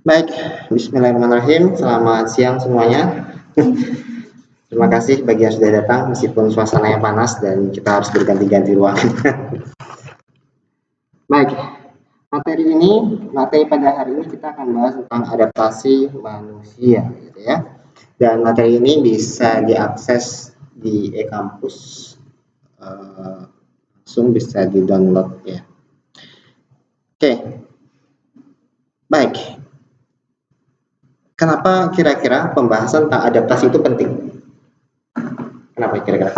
Baik, bismillahirrahmanirrahim. Selamat siang semuanya. Terima kasih bagi yang sudah datang meskipun suasananya panas dan kita harus berganti-ganti ruangan. Baik, materi pada hari ini kita akan bahas tentang adaptasi manusia, gitu ya. Dan materi ini bisa diakses di e-kampus, langsung bisa di-download ya. Oke, baik. Kenapa kira-kira pembahasan tentang adaptasi itu penting? Kenapa kira-kira?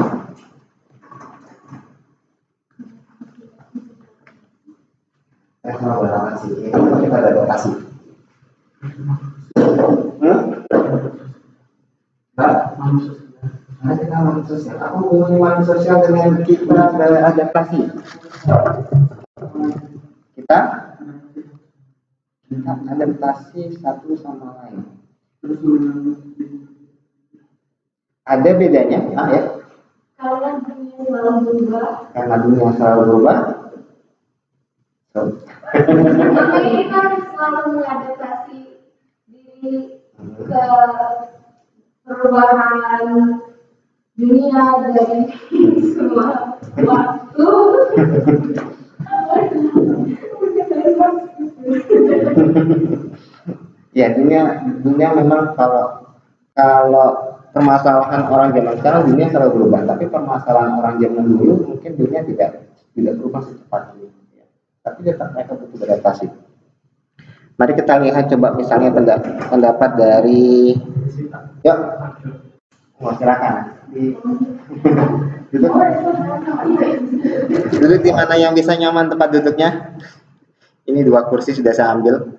Adaptasi. Kita adaptasi. Kita manusia sosial. Aku hubungi manusia sosial dengan kita beradaptasi. Kita adaptasi satu sama lain. Ada bedanya, ya? Karena dunia selalu berubah. Karena dunia selalu berubah. Maka kita selalu mengadaptasi diri ke perubahan dunia dari semua waktu. Ya, dunia memang kalau permasalahan orang zaman sekarang dunia selalu berubah, tapi permasalahan orang zaman dulu mungkin dunia tidak berubah secepat ini. Tapi tetap mereka butuh beradaptasi. Mari kita lihat coba misalnya pendapat dari, yuk, silakan. Duduk di mana yang bisa nyaman tempat duduknya. Ini 2 kursi sudah saya ambil.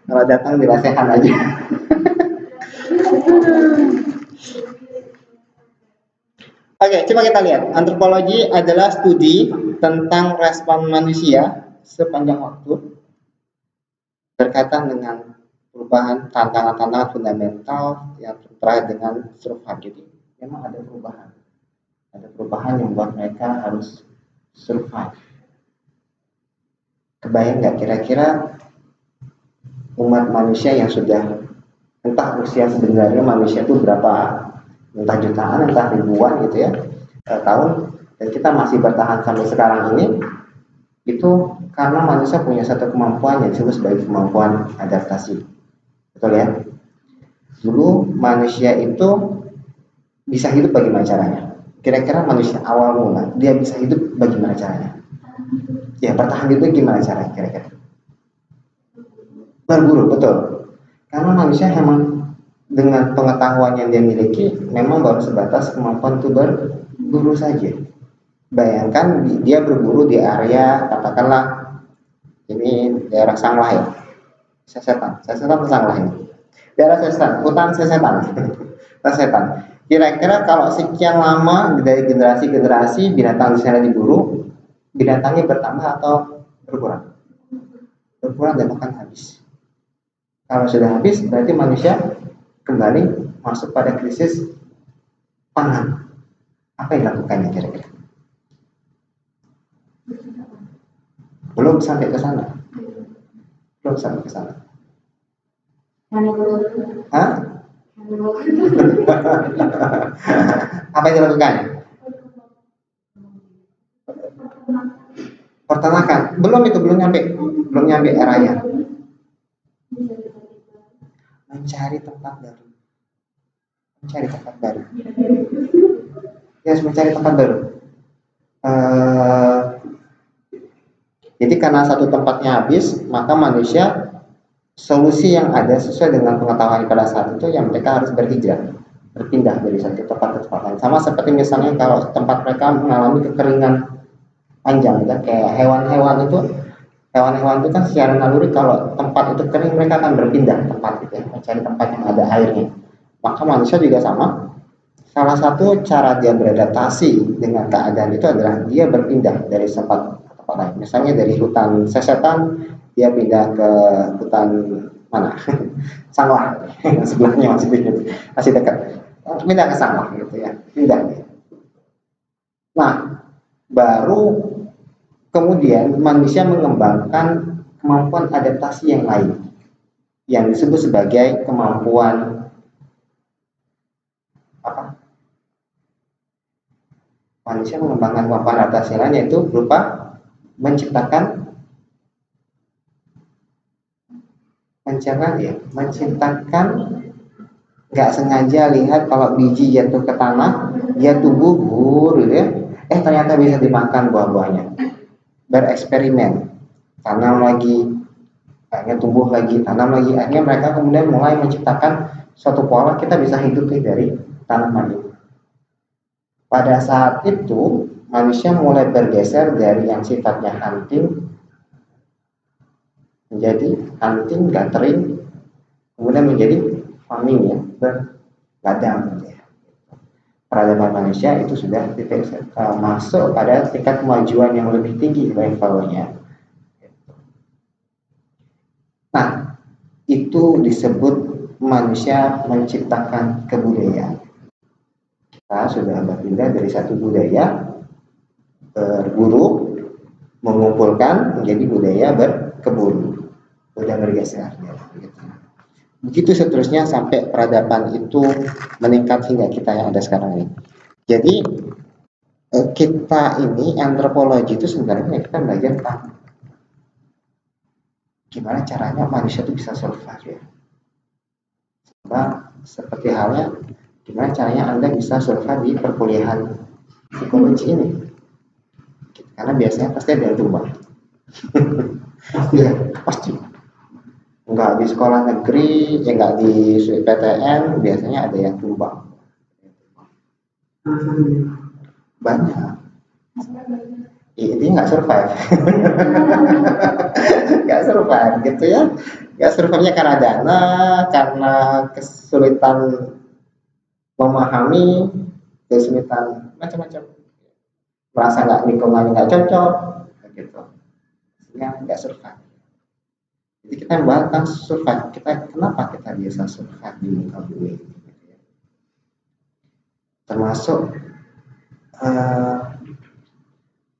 Kalau datang di lesehan aja. Oke, coba kita lihat. Antropologi adalah studi tentang respon manusia sepanjang waktu berkaitan dengan perubahan tantangan-tantangan fundamental yang terkait dengan survival. Jadi memang ada perubahan yang membuat mereka harus survive. Kebayang nggak kira-kira umat manusia yang sudah entah usia sebenarnya manusia itu berapa, entah jutaan, entah ribuan gitu ya tahun, dan kita masih bertahan sampai sekarang ini, itu karena manusia punya satu kemampuan yang disebut sebagai kemampuan adaptasi. Betul ya? Dulu manusia itu bisa hidup bagaimana caranya? Kira-kira manusia awal mula dia bisa hidup bagaimana caranya? Ya, bertahan hidup gimana caranya kira-kira? Berburu, betul. Karena manusia memang dengan pengetahuan yang dia miliki memang baru sebatas kemampuan itu berburu saja. Bayangkan dia berburu di area katakanlah ini daerah Sanglah ya, Sesetan Sanglah ini, daerah Sesetan, hutan Sesetan. Kira-kira kalau sekian lama dari generasi binatang di sana diburu, binatangnya bertambah atau berkurang? Berkurang dan akan habis. Kalau sudah habis berarti manusia kembali masuk pada krisis pangan. Apa yang dilakukannya kira-kira? Belum sampai ke sana. Hah? Apa yang dilakukan? Peternakan. Belum nyampe arahnya. Mencari tempat baru. Ya, mencari tempat baru. Jadi karena satu tempatnya habis, maka manusia solusi yang ada sesuai dengan pengetahuan pada saat itu yang mereka harus berpindah dari satu tempat ke tempat lain. Sama seperti misalnya kalau tempat mereka mengalami kekeringan panjang, ya, kayak hewan-hewan itu kan secara naluri kalau tempat itu kering mereka akan berpindah tempat gitu ya, mencari tempat yang ada airnya. Maka manusia juga sama. Salah satu cara dia beradaptasi dengan keadaan itu adalah dia berpindah dari tempat lain. Misalnya dari hutan Sesetan dia pindah ke hutan mana? Sanglah. Sebelahnya masih dekat. Pindah ke Sanglah gitu ya. Pindah. Nah, baru kemudian manusia mengembangkan kemampuan adaptasi yang lain yang disebut sebagai kemampuan apa? Manusia mengembangkan kemampuan adaptasi lain yaitu berupa menciptakan nggak sengaja lihat kalau biji jatuh ke tanah dia tumbuh gitu ya, ternyata bisa dimakan buah-buahnya. Bereksperimen, tanam lagi, akhirnya tumbuh lagi, tanam lagi, akhirnya mereka kemudian mulai menciptakan suatu pola kita bisa hidup dari tanaman itu. Pada saat itu manusia mulai bergeser dari yang sifatnya hunting menjadi hunting, gathering, kemudian menjadi farming ya, berladang. Peradaban manusia itu sudah masuk pada tingkat kemajuan yang lebih tinggi levelnya. Nah, itu disebut manusia menciptakan kebudayaan. Kita sudah berpindah dari satu budaya berburu, mengumpulkan menjadi budaya berkebun, sudah bergeser. Begitu seterusnya sampai peradaban itu meningkat hingga kita yang ada sekarang ini. Jadi kita ini antropologi itu sebenarnya kita belajar tentang gimana caranya manusia itu bisa survive ya. Seperti halnya gimana caranya Anda bisa survive di perkuliahan psikologi ini. Karena biasanya pasti ada yang tumbang. Ya, pasti. Enggak di sekolah negeri, enggak di PTN, biasanya ada yang tumbang. Banyak. Ini nggak survive. Nggak survive gitu ya. Nggak survive-nya karena dana, karena kesulitan memahami, kesulitan macam-macam. Merasa nggak lingkungannya nggak cocok, gitu. Sehingga nggak survive. Jadi kita membahas tentang survive. Kenapa kita bisa survive di muka bumi? Termasuk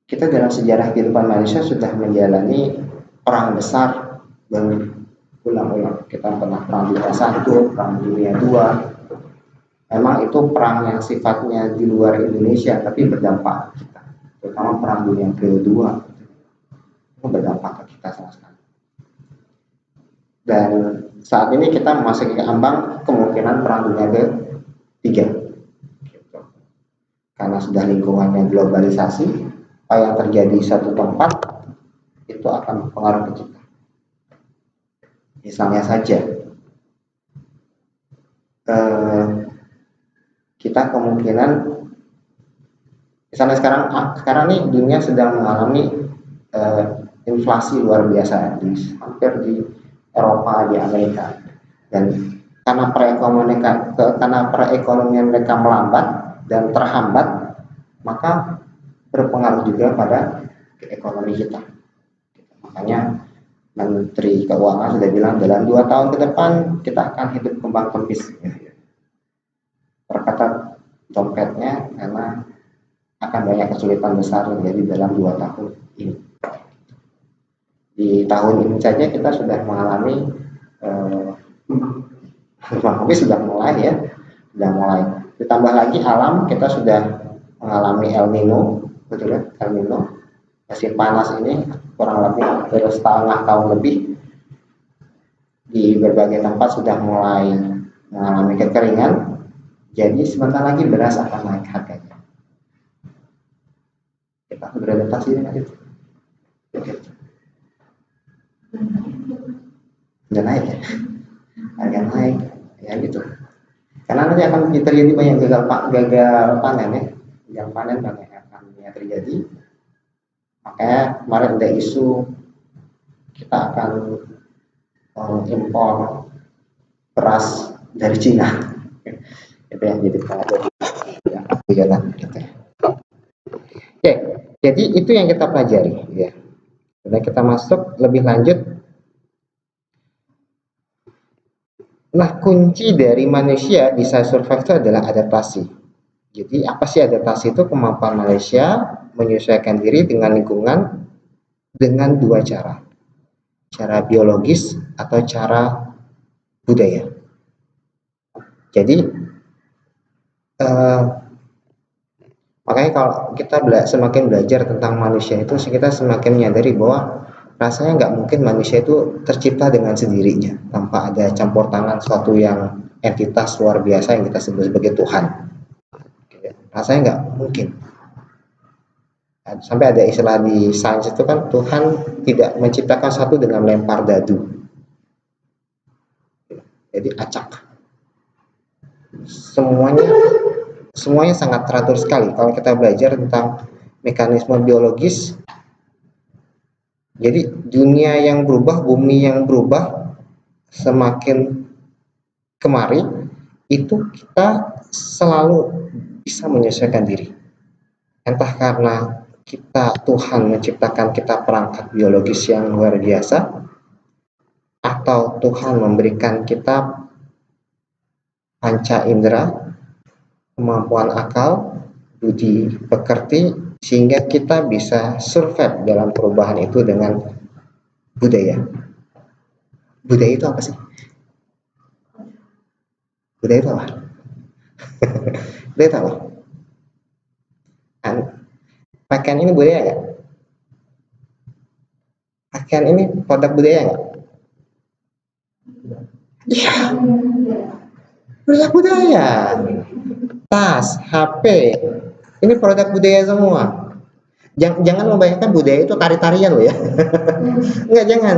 kita dalam sejarah kehidupan manusia sudah menjalani perang besar berulang-ulang. Kita pernah perang dunia 1, perang dunia 2. Memang itu perang yang sifatnya di luar Indonesia tapi berdampak ke kita. Terutama perang dunia kedua itu berdampak ke kita sama sekali. Dan saat ini kita memasuki ambang kemungkinan perang dunia ketiga. Karena sudah lingkungannya globalisasi, apa yang terjadi di satu tempat itu akan berpengaruh ke kita. Misalnya saja kita kemungkinan misalnya sekarang nih dunia sedang mengalami inflasi luar biasa hampir di Eropa, di Amerika, dan karena perekonomian mereka melambat dan terhambat, maka berpengaruh juga pada ekonomi kita. Makanya Menteri Keuangan sudah bilang dalam 2 tahun ke depan kita akan hidup kembang kempis. Perkata dompetnya karena akan banyak kesulitan besar terjadi dalam 2 tahun ini. Di tahun ini saja kita sudah mengalami kembang kempis sudah mulai. Ditambah lagi alam kita sudah mengalami El Nino, betul ya, El Nino. Musim panas ini kurang lebih setengah tahun lebih di berbagai tempat sudah mulai mengalami kekeringan. Jadi sebentar lagi beras akan naik harganya. Kita harus beradaptasi dengan itu. Udah naik ya, harga naik ya gitu. Karena nanti akan terjadi banyak gagal panen ya, gagal panen banyak akan terjadi. Makanya kemarin ada isu kita akan impor beras dari Cina. Itu yang jadi perhatian gitu ya. Oke, jadi itu yang kita pelajari ya. Sudah kita masuk lebih lanjut. Nah, kunci dari manusia bisa survive itu adalah adaptasi. Jadi apa sih adaptasi itu? Kemampuan manusia menyesuaikan diri dengan lingkungan dengan dua cara biologis atau cara budaya. Jadi makanya kalau kita semakin belajar tentang manusia itu, kita semakin menyadari bahwa rasanya nggak mungkin manusia itu tercipta dengan sendirinya tanpa ada campur tangan suatu yang entitas luar biasa yang kita sebut sebagai Tuhan. Rasanya nggak mungkin. Sampai ada istilah di sains itu kan, Tuhan tidak menciptakan satu dengan melempar dadu. Jadi acak. Semuanya sangat teratur sekali. Kalau kita belajar tentang mekanisme biologis, jadi dunia yang berubah, bumi yang berubah, semakin kemari, itu kita selalu bisa menyesuaikan diri. Entah karena Tuhan menciptakan kita perangkat biologis yang luar biasa, atau Tuhan memberikan kita panca indera, kemampuan akal, budi pekerti, sehingga kita bisa survive dalam perubahan itu dengan budaya. Budaya itu apa sih? Budaya itu apa? Budaya itu apa? Pakaian ini budaya nggak? Pakaian ini produk budaya nggak? Iya, produk budaya. Tas, HP, ini produk budaya semua. Jangan membayangkan budaya itu tari-tarian loh ya. Enggak, jangan.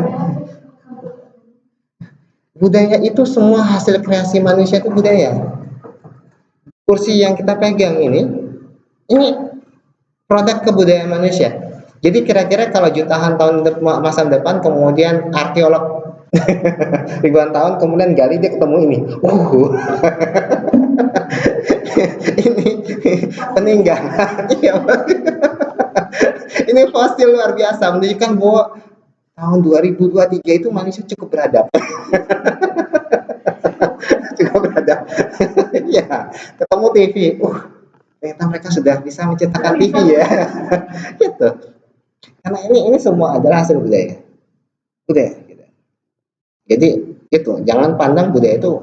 Budaya itu semua hasil kreasi manusia, itu budaya. Kursi yang kita pegang ini produk kebudayaan manusia. Jadi kira-kira kalau jutaan tahun masa depan kemudian arkeolog ribuan tahun kemudian gali, dia ketemu ini. Ini peninggalan. Ini fosil luar biasa menunjukkan bahwa tahun 2023 itu manusia cukup beradab. Cukup beradab. Ya, ketemu TV. Ternyata mereka sudah bisa menciptakan TV ya. Gitu. Karena ini semua adalah hasil budaya. Gitu. Jadi itu, jangan pandang budaya itu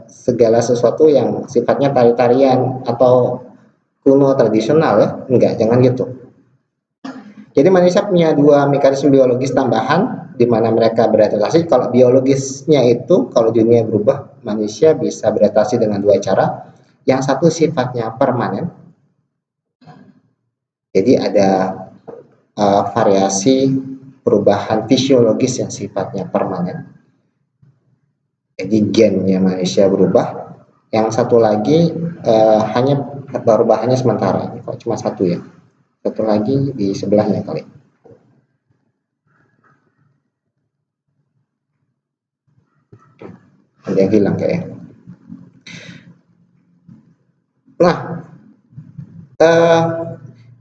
segala sesuatu yang sifatnya tari-tarian atau kuno tradisional ya. Enggak, jangan gitu. Jadi manusia punya dua mekanisme biologis tambahan di mana mereka beradaptasi. Kalau biologisnya itu, kalau dunia berubah, manusia bisa beradaptasi dengan dua cara. Yang satu sifatnya permanen. Jadi ada variasi perubahan fisiologis yang sifatnya permanen. Jadi gennya manusia berubah. Yang satu lagi hanya perubahannya sementara. Kok cuma satu ya? Satu lagi di sebelahnya kali. Ada yang hilang kayaknya. Nah,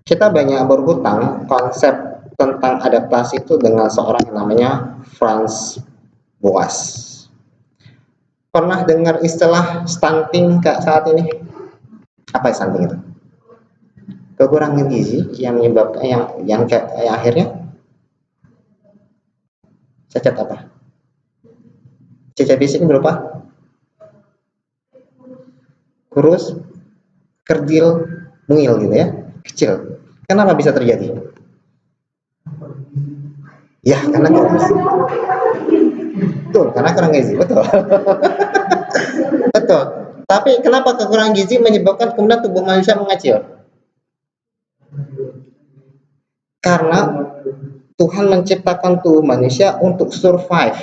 kita banyak berhutang konsep tentang adaptasi itu dengan seorang yang namanya Franz Boas. Pernah dengar istilah stunting Kak saat ini? Apa stunting itu? Kekurangan gizi yang menyebabkan yang akhirnya cacat apa? Cacat fisik berupa kurus, kerdil, mungil gitu ya, kecil. Kenapa bisa terjadi? Ya, karena kurang gizi. Betul, karena kurang gizi, betul. Betul. Tapi kenapa kekurangan gizi menyebabkan kemudian tubuh manusia mengecil? Karena Tuhan menciptakan tubuh manusia untuk survive.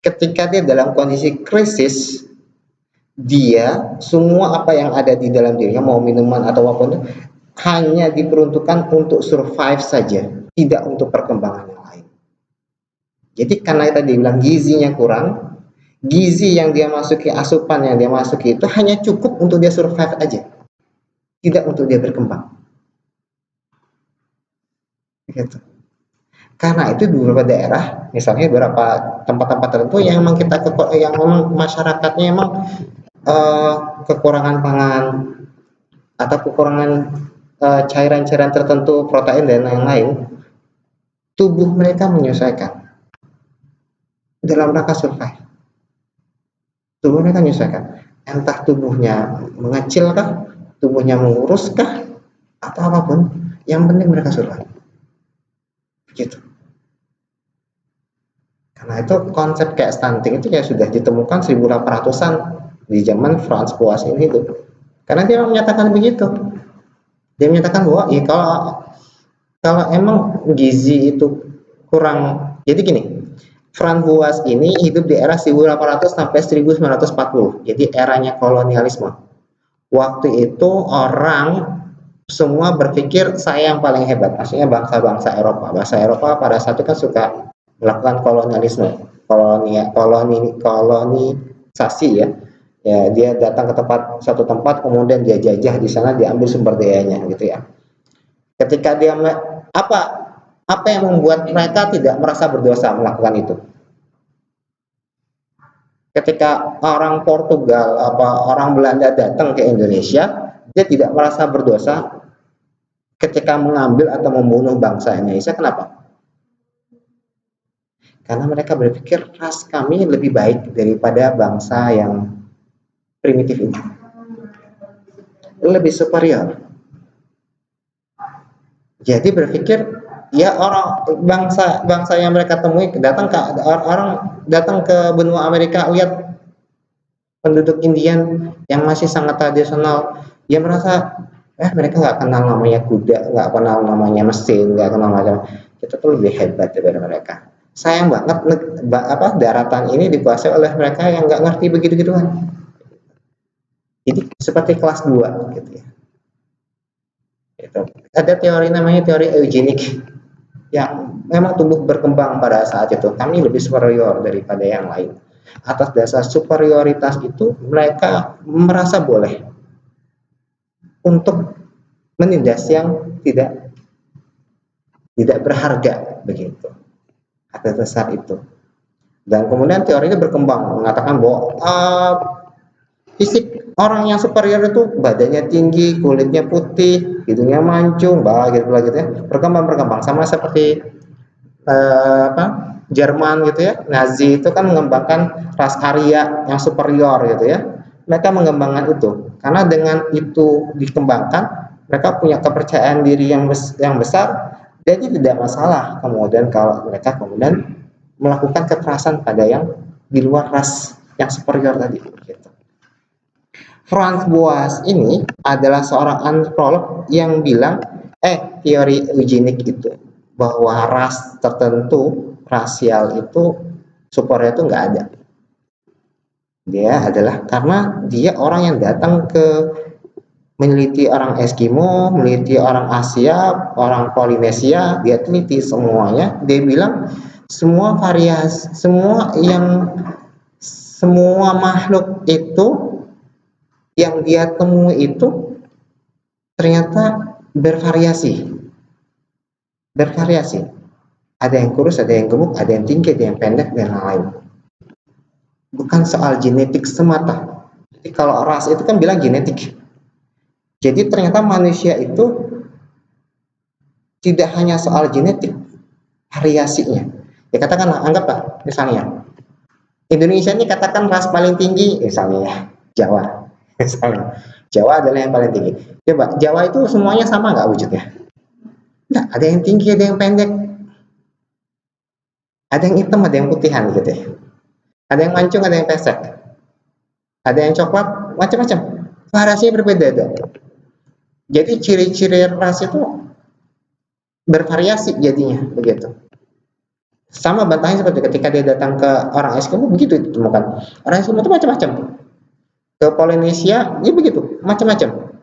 Ketika dia dalam kondisi krisis, dia semua apa yang ada di dalam dirinya, mau minuman atau apapun, hanya diperuntukkan untuk survive saja, tidak untuk perkembangan yang lain. Jadi karena tadi bilang gizinya kurang, gizi yang dia masuki, asupan yang dia masuki itu hanya cukup untuk dia survive aja, tidak untuk dia berkembang. Gitu. Karena itu di beberapa daerah, misalnya beberapa tempat-tempat tertentu yang memang yang memang masyarakatnya memang kekurangan pangan atau kekurangan cairan-cairan tertentu, protein dan lain-lain, tubuh mereka menyesuaikan dalam rangka survive. Tubuh mereka menyesuaikan. Entah tubuhnya mengecil kah, tubuhnya mengurus kah, atau apapun, yang penting mereka survive. Gitu. Karena itu konsep kayak stunting itu ya sudah ditemukan 1800-an di zaman Franz Boas ini itu. Karena dia menyatakan begitu. Dia menyatakan bahwa ya kalau emang gizi itu kurang, jadi gini, Franz Boas ini hidup di era 1800 sampai 1940. Jadi eranya kolonialisme. Waktu itu orang semua berpikir saya yang paling hebat, maksudnya bangsa-bangsa Eropa. Bangsa Eropa pada saat itu kan suka melakukan kolonialisme, kolonisasi ya. Ya, dia datang ke satu tempat, kemudian dia jajah di sana, diambil sumber dayanya, gitu ya. Ketika dia apa apa yang membuat mereka tidak merasa berdosa melakukan itu? Ketika orang Portugal, orang Belanda datang ke Indonesia, dia tidak merasa berdosa ketika mengambil atau membunuh bangsa Indonesia. Kenapa? Karena mereka berpikir ras kami lebih baik daripada bangsa yang primitif ini, lebih superior. Jadi berpikir ya orang bangsa yang mereka temui datang ke benua Amerika, lihat penduduk Indian yang masih sangat tradisional, dia merasa mereka nggak kenal namanya kuda, nggak kenal namanya mesin, nggak kenal macam, kita tuh lebih hebat daripada mereka. Sayang banget daratan ini dikuasai oleh mereka yang nggak ngerti begitu-gituan. Jadi seperti kelas 2 gitu ya. Gitu. Ada teori namanya teori eugenik yang memang tumbuh berkembang pada saat itu. Kami lebih superior daripada yang lain. Atas dasar superioritas itu mereka merasa boleh untuk menindas yang tidak berharga begitu. Atas dasar itu. Dan kemudian teorinya berkembang mengatakan bahwa fisik orang yang superior itu badannya tinggi, kulitnya putih, hidungnya mancung, gitu ya. Berkembang sama seperti Jerman gitu ya. Nazi itu kan mengembangkan ras Arya yang superior gitu ya. Mereka mengembangkan itu karena dengan itu dikembangkan, mereka punya kepercayaan diri yang besar. Jadi tidak masalah kemudian kalau mereka kemudian melakukan kekerasan pada yang di luar ras yang superior tadi gitu. Franz Boas ini adalah seorang antropolog yang bilang teori eugenik itu bahwa ras tertentu rasial itu superior itu nggak ada. Dia adalah karena dia orang yang datang ke meneliti orang Eskimo, meneliti orang Asia, orang Polinesia, dia teliti semuanya. Dia bilang semua variasi, semua makhluk itu yang dia temui itu ternyata bervariasi. Ada yang kurus, ada yang gemuk, ada yang tinggi, ada yang pendek, dan lain-lain. Bukan soal genetik semata. Jadi kalau ras itu kan bilang genetik. Jadi ternyata manusia itu tidak hanya soal genetik, variasinya. Ya katakanlah, anggaplah misalnya Indonesia ini katakan ras paling tinggi, misalnya Jawa. Misalnya Jawa adalah yang paling tinggi. Coba Jawa itu semuanya sama nggak wujudnya? Nggak, ada yang tinggi, ada yang pendek, ada yang hitam, ada yang putihan gitu ya. Ada yang mancung, ada yang pesek, ada yang coklat, macam-macam. Variasinya berbeda-beda. Jadi ciri-ciri ras itu bervariasi jadinya begitu. Sama bantahnya seperti ketika dia datang ke orang Eskimo begitu ditemukan. Orang Eskimo itu macam-macam. Ke Polinesia ini begitu, macam-macam.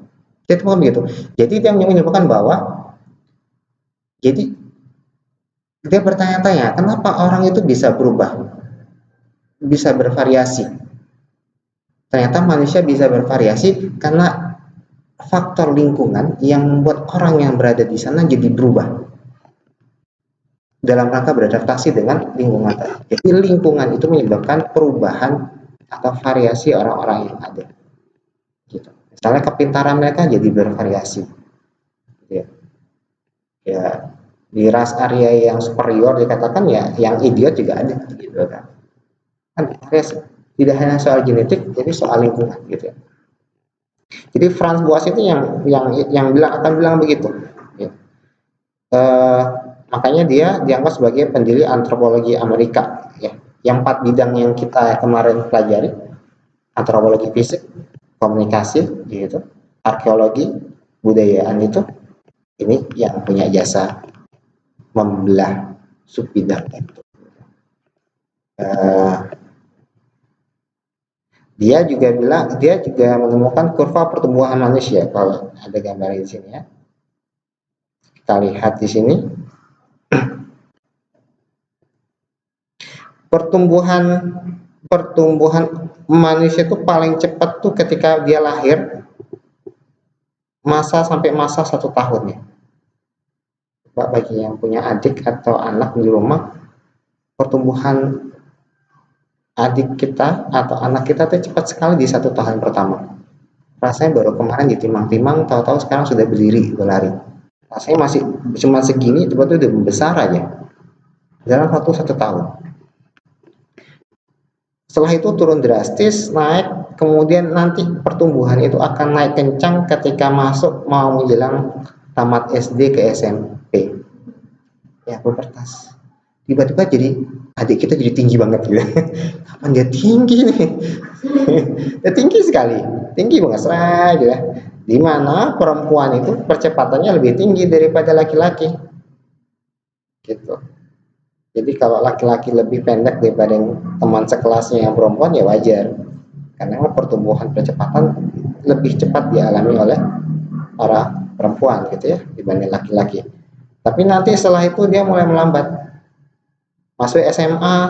Dia temukan begitu. Jadi dia menyebutkan bahwa jadi dia bertanya-tanya kenapa orang itu bisa berubah, bisa bervariasi. Ternyata manusia bisa bervariasi karena faktor lingkungan yang membuat orang yang berada di sana jadi berubah dalam rangka beradaptasi dengan lingkungan. Jadi lingkungan itu menyebabkan perubahan atau variasi orang-orang yang ada. Gitu. Misalnya kepintaran mereka jadi bervariasi. Ya. Di ras Arya yang superior dikatakan ya yang idiot juga ada gitu kan. Tidak hanya soal genetik, jadi soal lingkungan gitu ya. Jadi Franz Boas itu yang bilang begitu. Ya. Eh, Makanya dia dianggap sebagai pendiri antropologi Amerika. Ya. Yang 4 bidang yang kita kemarin pelajari, antropologi fisik, komunikasi, gitu, arkeologi, budayaan itu, ini yang punya jasa membelah sub bidang itu. Eh, dia juga menemukan kurva pertumbuhan manusia. Kalau ada gambar di sini ya, kita lihat di sini pertumbuhan pertumbuhan manusia itu paling cepat tuh ketika dia lahir masa 1 tahun ya. Bagi yang punya adik atau anak di rumah, pertumbuhan adik kita atau anak kita tuh cepat sekali di 1 tahun pertama. Rasanya baru kemarin ditimang-timang, tahu-tahu sekarang sudah berdiri berlari. Rasanya masih cuma segini, tiba-tiba udah membesar aja dalam waktu 1 tahun. Setelah itu turun drastis, naik, kemudian nanti pertumbuhan itu akan naik kencang ketika masuk mau menjelang tamat SD ke SMP. Ya, pubertas. Tiba-tiba jadi adik kita jadi tinggi banget gitu. Kapan dia tinggi nih? Ya, tinggi sekali, tinggi banget gitu ya. Di mana perempuan itu percepatannya lebih tinggi daripada laki-laki. Gitu. Jadi kalau laki-laki lebih pendek daripada teman sekelasnya yang perempuan ya wajar. Karena pertumbuhan percepatan lebih cepat dialami oleh para perempuan gitu ya dibanding laki-laki. Tapi nanti setelah itu dia mulai melambat. Masuk SMA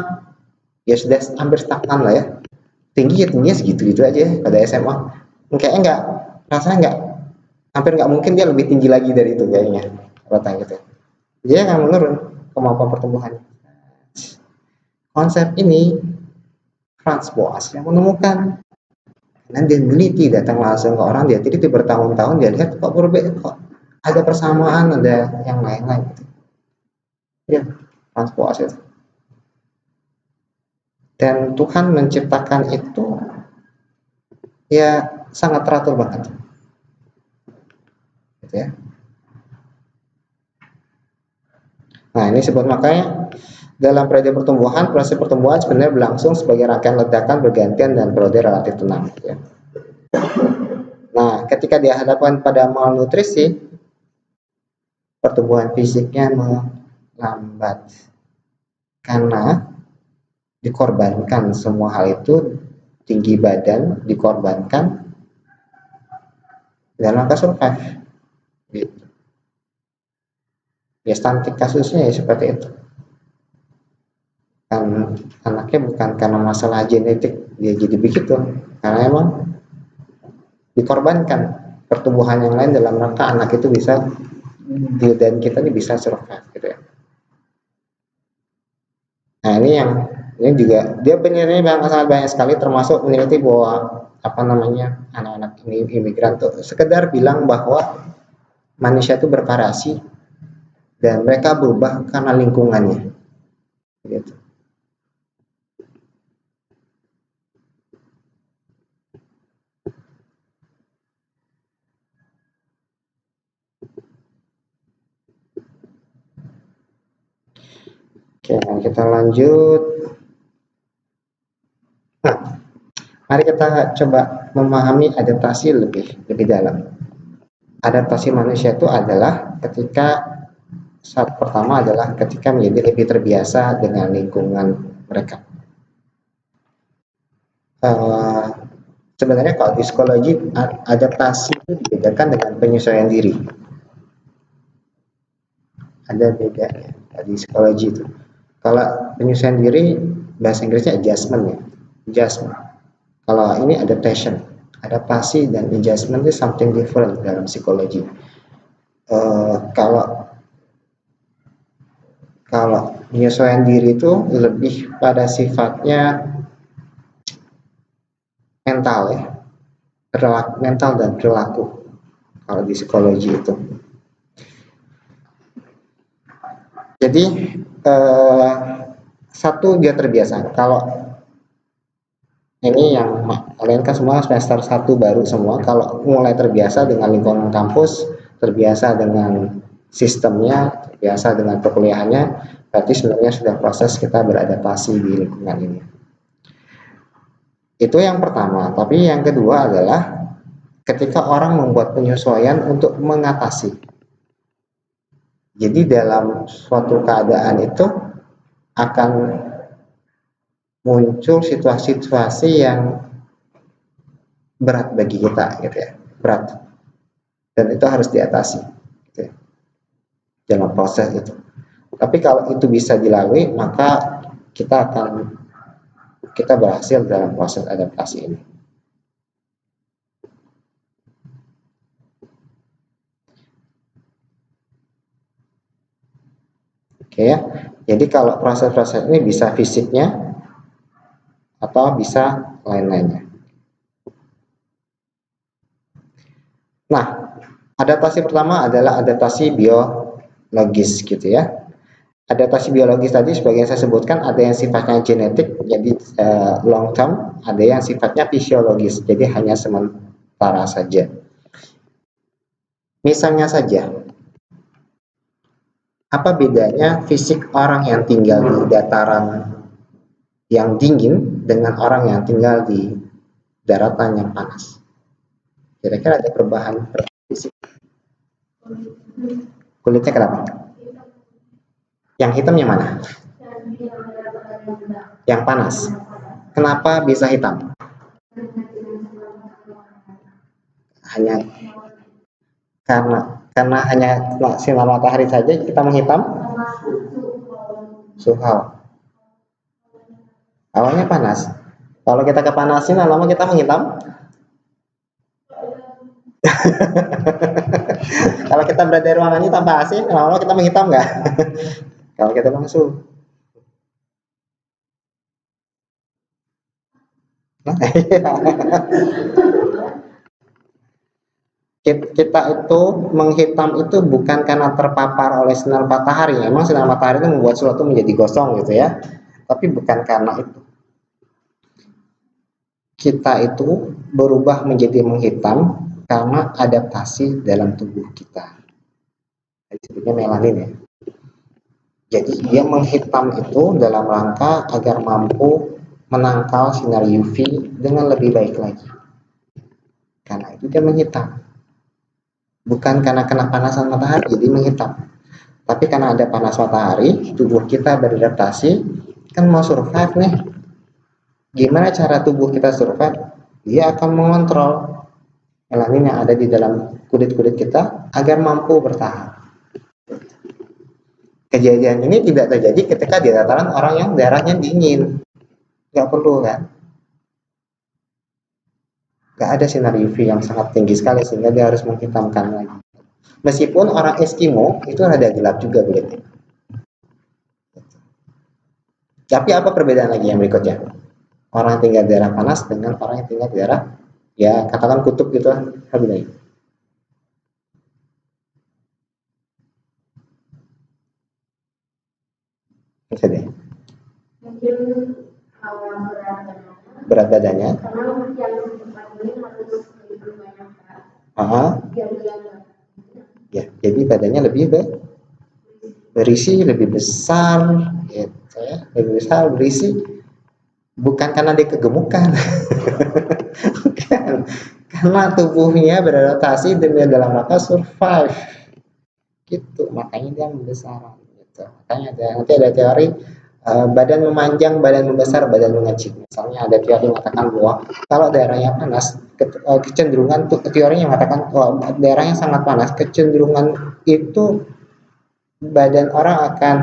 ya sudah hampir stagnan lah ya. Tingginya segitu itu aja pada SMA. Kayaknya enggak, rasanya enggak, hampir enggak mungkin dia lebih tinggi lagi dari itu kayaknya. Rata gitu. Dia akan menurun kemampuan pertumbuhannya. Konsep ini Franz Boas yang menemukan. Dan dia meneliti, datang langsung ke orang, dia teliti bertahun-tahun, dia lihat kok berbeda, kok ada persamaan, ada yang lain-lain. Ya, Franz Boas itu. Dan Tuhan menciptakan itu ya sangat teratur banget. Gitu ya. Nah, ini sebut makanya dalam periode pertumbuhan, proses pertumbuhan sebenarnya berlangsung sebagai rangkaian ledakan bergantian dan periode relatif tenang. Ya. Nah, ketika dihadapkan pada malnutrisi, pertumbuhan fisiknya melambat karena dikorbankan semua hal itu, tinggi badan dikorbankan dalam rangka survive. Gitu. Ya stunting kasusnya ya seperti itu. Kan anaknya bukan karena masalah genetik dia jadi begitu, karena emang dikorbankan pertumbuhan yang lain dalam rangka anak itu bisa dan kita ini bisa survive gitu ya. Nah ini juga dia penelitiannya sangat banyak sekali, termasuk meneliti bahwa apa namanya anak-anak ini imigran tuh sekedar bilang bahwa manusia itu bervariasi dan mereka berubah karena lingkungannya gitu. Oke, kita lanjut. Nah, mari kita coba memahami adaptasi lebih dalam. Adaptasi manusia itu adalah ketika saat pertama adalah ketika menjadi lebih terbiasa dengan lingkungan mereka. Sebenarnya kalau di psikologi adaptasi itu dibedakan dengan penyesuaian diri. Ada bedanya di psikologi itu. Kalau penyesuaian diri bahasa Inggrisnya adjustment ya, adjustment. Kalau ini adaptation, adaptasi dan adjustment itu something different dalam psikologi. Kalau penyesuaian diri itu lebih pada sifatnya mental ya, mental dan perilaku. Kalau di psikologi itu. Jadi satu, dia terbiasa. Kalau ini yang kalian kan semua semester 1 baru semua, kalau mulai terbiasa dengan lingkungan kampus, terbiasa dengan sistemnya, terbiasa dengan perkuliahannya, berarti sebenarnya sudah proses kita beradaptasi di lingkungan ini. Itu yang pertama. Tapi yang kedua adalah ketika orang membuat penyesuaian untuk mengatasi. Jadi dalam suatu keadaan itu akan muncul situasi-situasi yang berat bagi kita, gitu ya, berat, dan itu harus diatasi, gitu ya, dalam proses itu. Tapi kalau itu bisa dilalui, maka kita berhasil dalam proses adaptasi ini. Oke ya, jadi kalau proses-proses ini bisa fisiknya atau bisa lain-lainnya. Nah, adaptasi pertama adalah adaptasi biologis, gitu ya. Adaptasi biologis tadi sebagai yang saya sebutkan, ada yang sifatnya genetik, jadi long term, ada yang sifatnya fisiologis, jadi hanya sementara saja. Misalnya saja, apa bedanya fisik orang yang tinggal di dataran yang dingin dengan orang yang tinggal di daratan yang panas? Kira-kira ada perubahan fisik? Kulitnya kenapa? Yang hitam yang mana? Yang panas. Kenapa bisa hitam? Hanya karena hanya sinar matahari saja kita menghitam. Suhu awalnya panas, kalau kita kepanasin lama kita menghitam. Kalau kita berada di ruangan ini tanpa AC, lama-lama kita menghitam nggak? Kalau kita langsung kita itu menghitam itu bukan karena terpapar oleh sinar matahari. Memang sinar matahari itu membuat sesuatu menjadi gosong, gitu ya, tapi bukan karena itu. Kita itu berubah menjadi menghitam karena adaptasi dalam tubuh kita. Disebutnya melanin ya. Jadi dia menghitam itu dalam rangka agar mampu menangkal sinar UV dengan lebih baik lagi. Karena itu dia menghitam. Bukan karena kena panasan matahari jadi menghitam. Tapi karena ada panas matahari, tubuh kita beradaptasi, kan mau survive nih. Gimana cara tubuh kita survive? Dia akan mengontrol melanin yang ada di dalam kulit-kulit kita agar mampu bertahan. Kejadian ini tidak terjadi ketika di dataran orang yang darahnya dingin. Nggak perlu kan? Nggak ada sinar UV yang sangat tinggi sekali sehingga dia harus menghitamkan lagi. Meskipun orang Eskimo itu ada gelap juga kulitnya. Tapi apa perbedaan lagi yang berikutnya? Orang yang tinggal di daerah panas dengan orang yang tinggal di daerah, ya katakan kutub gitu lah, bedanya. Bisa deh. Berat badannya. Ya, jadi badannya lebih berisi, lebih besar, gitu ya, lebih besar, berisi. Bukan karena dia kegemukan, bukan, karena tubuhnya beradaptasi dalam rangka survive, gitu. Makanya dia membesar, gitu. Makanya nanti ada teori badan memanjang, badan membesar, badan mengecil. Misalnya ada teori mengatakan bahwa kalau daerahnya panas, kecenderungan teorinya mengatakan bahwa daerahnya sangat panas, kecenderungan itu badan orang akan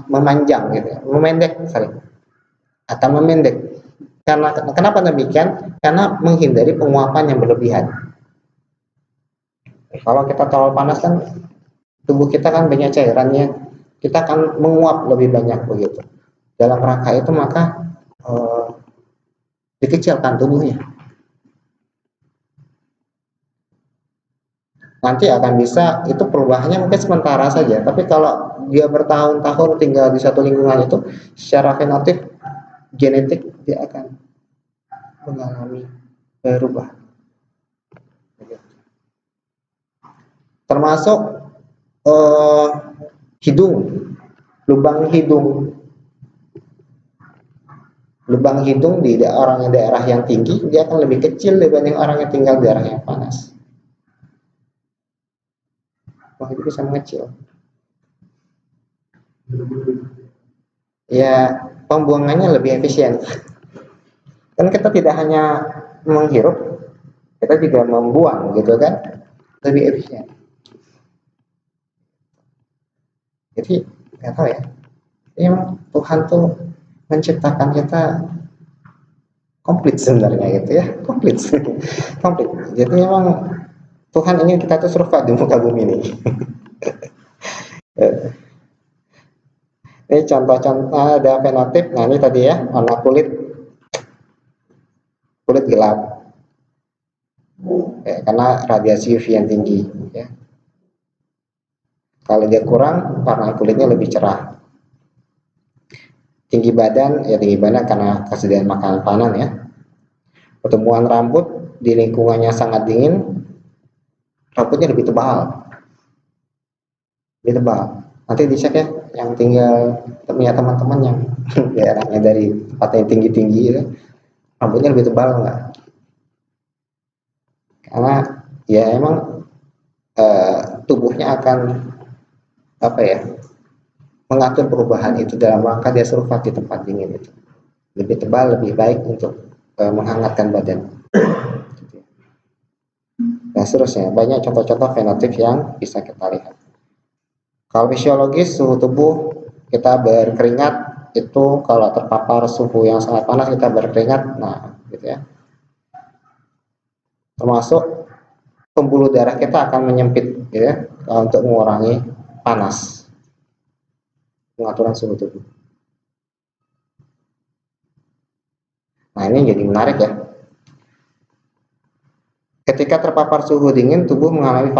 memanjang, gitu, memendek, atau memendek. Karena kenapa demikian? Karena menghindari penguapan yang berlebihan. Kalau kita terlalu panas kan tubuh kita kan banyak cairannya, kita akan menguap lebih banyak begitu. Dalam rangka itu maka dikecilkan tubuhnya. nanti akan bisa, itu perubahannya mungkin sementara saja, tapi kalau dia bertahun-tahun tinggal di satu lingkungan itu, secara fenotip genetik dia akan mengalami perubahan. Termasuk eh, hidung, lubang hidung, lubang hidung di orang yang daerah yang tinggi dia akan lebih kecil dibanding orang yang tinggal di daerah yang panas. Wah, itu bisa mengecil. Ya, pembuangannya lebih efisien. Kan kita tidak hanya menghirup, kita juga membuang gitu kan, lebih efisien. Jadi nggak tahu ya, emang Tuhan tuh menciptakan kita komplit sebenarnya gitu ya, komplit, komplit. Jadi memang Tuhan ingin kita tuh survive di muka bumi ini. Ini contoh-contoh ada fenotip. Nah ini tadi ya, warna kulit, kulit gelap, ya, karena radiasi UV yang tinggi. Ya. Kalau dia kurang, warna kulitnya lebih cerah. Tinggi badan, ya tinggi badan karena kesediaan makanan panan ya. Pertumbuhan rambut di lingkungannya sangat dingin, rambutnya lebih tebal, lebih tebal. Nanti dicek ya, yang tinggal punya teman-teman yang daerahnya dari tempat yang tinggi-tinggi itu, rambutnya lebih tebal enggak? Karena ya emang tubuhnya akan apa ya, mengatur perubahan itu dalam rangka dia survive di tempat dingin itu. Lebih tebal lebih baik untuk menghangatkan badan. Nah seterusnya banyak contoh-contoh fenotip yang bisa kita lihat. Kalau fisiologis suhu tubuh kita berkeringat itu kalau terpapar suhu yang sangat panas kita berkeringat, nah gitu ya. Termasuk pembuluh darah kita akan menyempit gitu ya untuk mengurangi panas, pengaturan suhu tubuh. Nah ini jadi menarik ya. Ketika terpapar suhu dingin, tubuh mengalami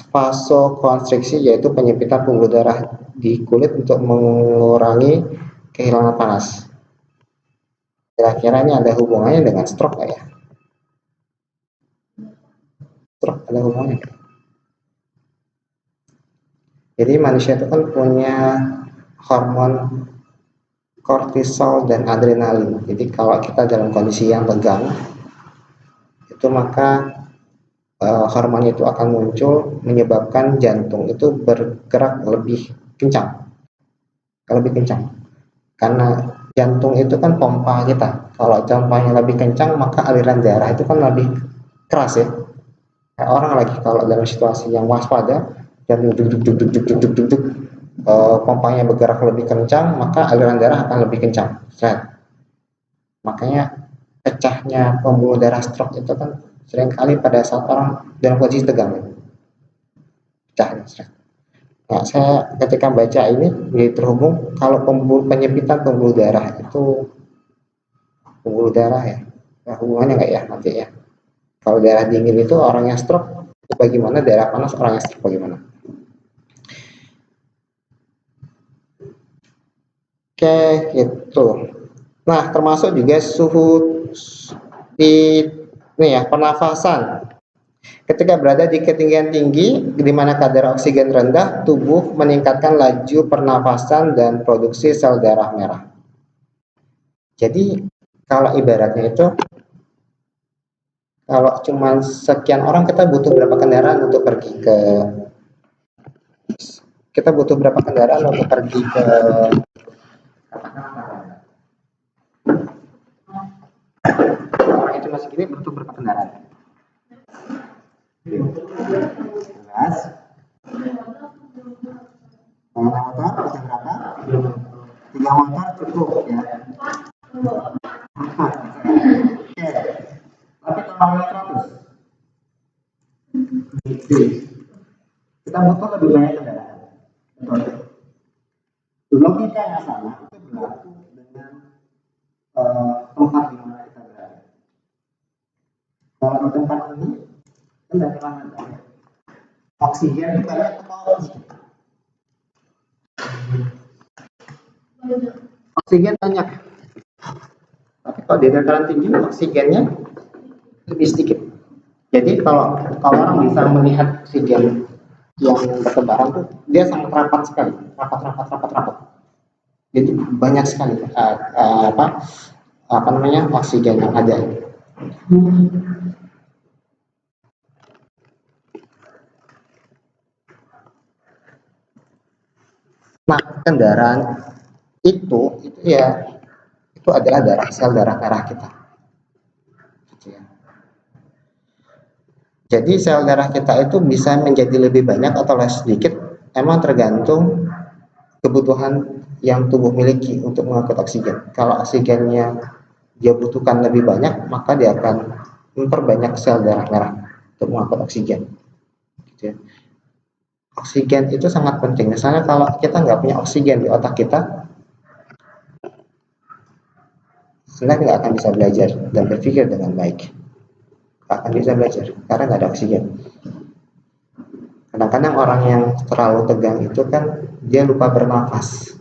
vasokonstriksi, yaitu penyempitan pembuluh darah di kulit untuk mengurangi kehilangan panas. Kira-kira ini ada hubungannya dengan stroke nggak ya? Stroke ada hubungannya. Jadi manusia itu kan punya hormon kortisol dan adrenalin. Jadi kalau kita dalam kondisi yang tegang, itu maka hormon itu akan muncul menyebabkan jantung itu bergerak lebih kencang, karena jantung itu kan pompa kita. Kalau pompanya lebih kencang maka aliran darah itu kan lebih keras ya. Kayak orang lagi kalau dalam situasi yang waspada, jantung duk duk duk duk duk duk duk duk, pompanya bergerak lebih kencang maka aliran darah akan lebih kencang. Makanya pecahnya pembuluh darah stroke itu kan seringkali pada saat orang dalam kondisi tegang, pecahnya. Nah, saya ketika baca ini menjadi terhubung kalau penyempitan pembuluh darah itu pembuluh darah ya, nah, hubungannya nggak ya nanti ya? Kalau darah dingin itu orang yang stroke itu bagaimana, darah panas orang yang stroke bagaimana? Oke, gitu. Nah, termasuk juga suhu di ini ya, pernafasan. Ketika berada di ketinggian tinggi, di mana kadar oksigen rendah, tubuh meningkatkan laju pernafasan dan produksi sel darah merah. Jadi, kalau ibaratnya itu, kalau cuma sekian orang, kita butuh berapa kendaraan untuk pergi ke orang yang cuma segini butuh berapa kendaraan? Jelas. Kalau motor bisa berapa? 3 motor cukup ya. Oke. Tapi kalau 100, kita butuh lebih banyak kendaraan. Betul. Logika yang sama itu berlaku dengan tempat di mana kita berada. Kalau di tempat ini kan dari mana ada? Oksigen banyak atau oksigen banyak, tapi kalau di dataran tinggi oksigennya lebih sedikit. Jadi kalau orang bisa melihat oksigen yang bertebaran tuh dia sangat rapat sekali, rapat. Jadi banyak sekali apa namanya oksigen yang ada. Nah, kendaraan itu ya itu adalah sel darah merah kita. Gitu ya. Jadi sel darah kita itu bisa menjadi lebih banyak atau lebih sedikit, emang tergantung kebutuhan yang tubuh miliki untuk mengangkut oksigen. Kalau oksigennya dia butuhkan lebih banyak, maka dia akan memperbanyak sel darah merah untuk mengangkut oksigen. Gitu ya. Oksigen itu sangat penting. Misalnya kalau kita nggak punya oksigen di otak kita, Anda nggak akan bisa belajar dan berpikir dengan baik. Nggak akan bisa belajar karena nggak ada oksigen. Kadang-kadang orang yang terlalu tegang itu kan dia lupa bernafas.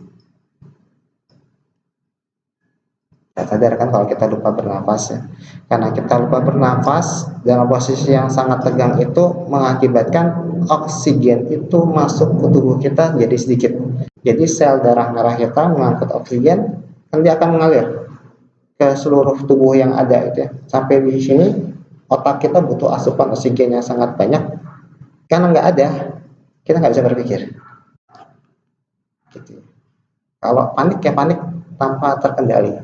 Kita sadar kan kalau kita lupa bernafas ya. Karena kita lupa bernafas dalam posisi yang sangat tegang itu mengakibatkan oksigen itu masuk ke tubuh kita jadi sedikit. Jadi sel darah merah kita mengangkut oksigen nanti akan mengalir ke seluruh tubuh yang ada itu ya. Sampai di sini otak kita butuh asupan oksigen yang sangat banyak. Karena nggak ada, kita nggak bisa berpikir. Gitu. Kalau panik ya panik tanpa terkendali.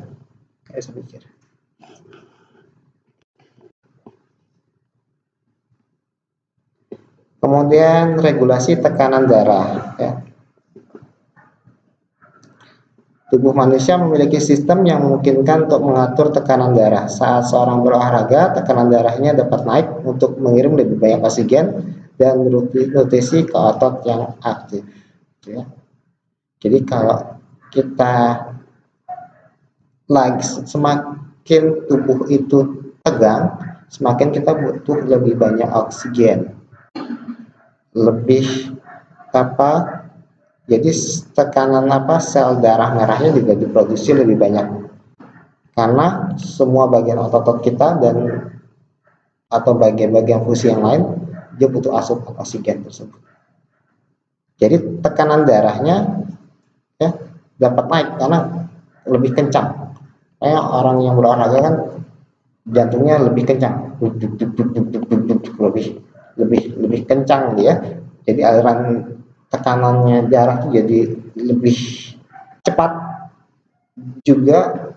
Nggak bisa pikir. Kemudian regulasi tekanan darah. Ya. Tubuh manusia memiliki sistem yang memungkinkan untuk mengatur tekanan darah. Saat seorang berolahraga, tekanan darahnya dapat naik untuk mengirim lebih banyak oksigen dan nutrisi ke otot yang aktif. Ya. Jadi kalau kita semakin tubuh itu tegang, semakin kita butuh lebih banyak oksigen. Lebih jadi tekanan sel darah merahnya juga diproduksi lebih banyak karena semua bagian otot kita dan atau bagian-bagian fungsi yang lain dia butuh asupan oksigen tersebut. Jadi tekanan darahnya ya dapat naik karena lebih kencang. Kayak orang yang berolahraga kan jantungnya lebih kencang, lebih kencang dia. Jadi aliran tekanannya darah itu jadi lebih cepat, juga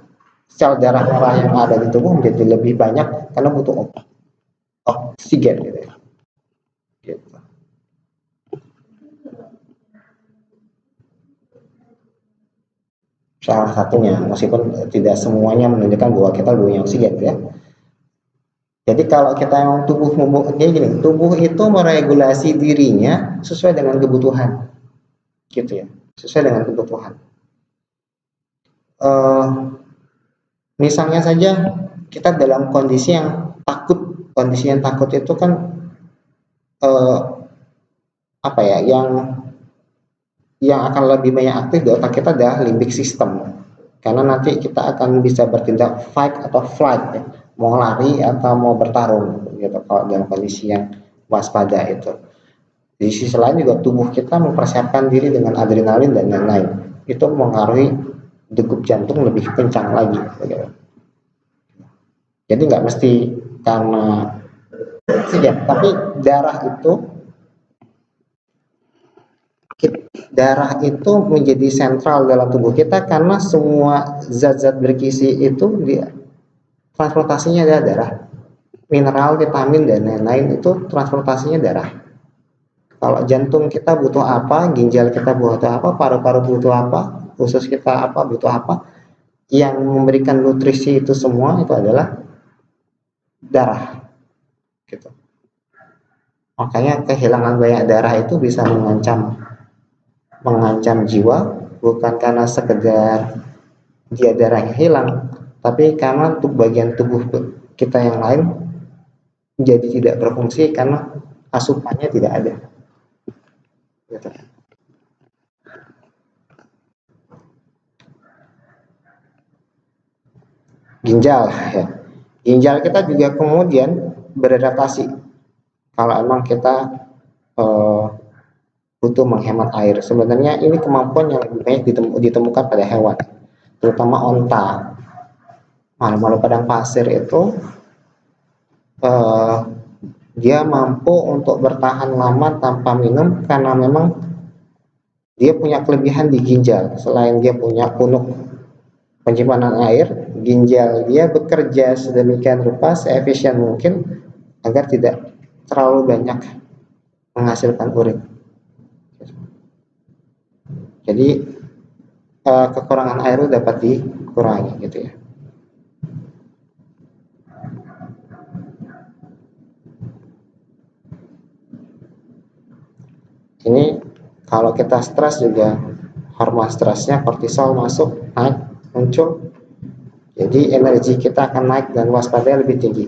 sel darah merah yang ada di tubuh menjadi lebih banyak karena butuh oksigen gitu. Gitu. Salah satunya, meskipun tidak semuanya menunjukkan bahwa kita punya oksigen ya. Jadi kalau kita yang tubuh tubuh itu meregulasi dirinya sesuai dengan kebutuhan, gitu ya, sesuai dengan kebutuhan. Misalnya saja kita dalam kondisi yang takut itu kan yang akan lebih banyak aktif di otak kita adalah limbic system, karena nanti kita akan bisa bertindak fight atau flight ya. Mau lari atau mau bertarung gitu kalau dalam kondisi yang waspada itu. Di sisi lain juga tubuh kita mempersiapkan diri dengan adrenalin dan lain-lain. Itu mengaruhi degup jantung lebih kencang lagi gitu. Jadi nggak mesti karena oksigen, tapi darah itu menjadi sentral dalam tubuh kita karena semua zat-zat bergizi itu dia transportasinya adalah darah. Mineral, vitamin dan lain-lain itu transportasinya darah. Kalau jantung kita butuh apa, ginjal kita butuh apa, paru-paru butuh apa, usus kita butuh apa, yang memberikan nutrisi itu semua itu adalah darah. Gitu. Makanya kehilangan banyak darah itu bisa mengancam jiwa, bukan karena sekedar dia darahnya hilang, tapi karena bagian tubuh kita yang lain menjadi tidak berfungsi karena asupannya tidak ada. gitu. Ginjal ya. Ginjal kita juga kemudian beradaptasi kalau emang kita eh, butuh menghemat air. Sebenarnya ini kemampuan yang lebih banyak ditemukan pada hewan, terutama onta. Malu-malu padang pasir itu eh, dia mampu untuk bertahan lama tanpa minum karena memang dia punya kelebihan di ginjal. Selain dia punya punuk penyimpanan air, ginjal dia bekerja sedemikian rupa seefisien mungkin agar tidak terlalu banyak menghasilkan urin. Jadi kekurangan air itu dapat dikurangi gitu ya. Ini kalau kita stres juga hormon stresnya kortisol masuk, naik, muncul. Jadi energi kita akan naik dan waspada lebih tinggi.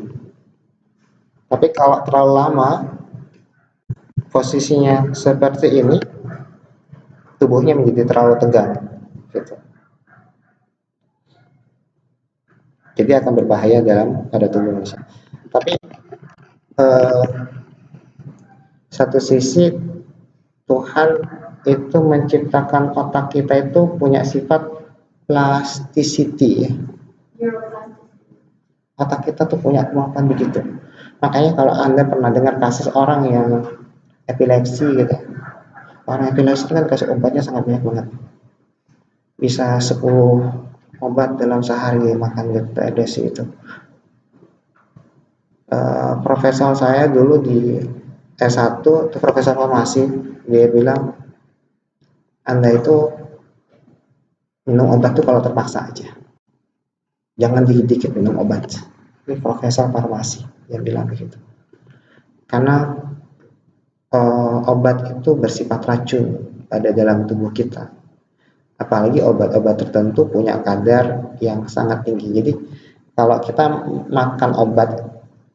Tapi kalau terlalu lama posisinya seperti ini, tubuhnya menjadi terlalu tegang. Gitu. Jadi akan berbahaya pada tubuh manusia. Tapi satu sisi Tuhan itu menciptakan otak kita itu punya sifat plasticity. Otak kita tuh punya kemampuan begitu. Makanya kalau Anda pernah dengar kasus orang yang epilepsi gitu. Orang epilepsi kan kasih obatnya sangat banyak banget. Bisa 10 obat dalam sehari makan gitu edesi itu. Profesor saya dulu di S1 itu profesor farmasi, dia bilang Anda itu minum obat tuh kalau terpaksa aja, jangan dikit-dikit minum obat. Ini profesor farmasi yang bilang begitu, karena obat itu bersifat racun pada dalam tubuh kita, apalagi obat-obat tertentu punya kadar yang sangat tinggi. Jadi kalau kita makan obat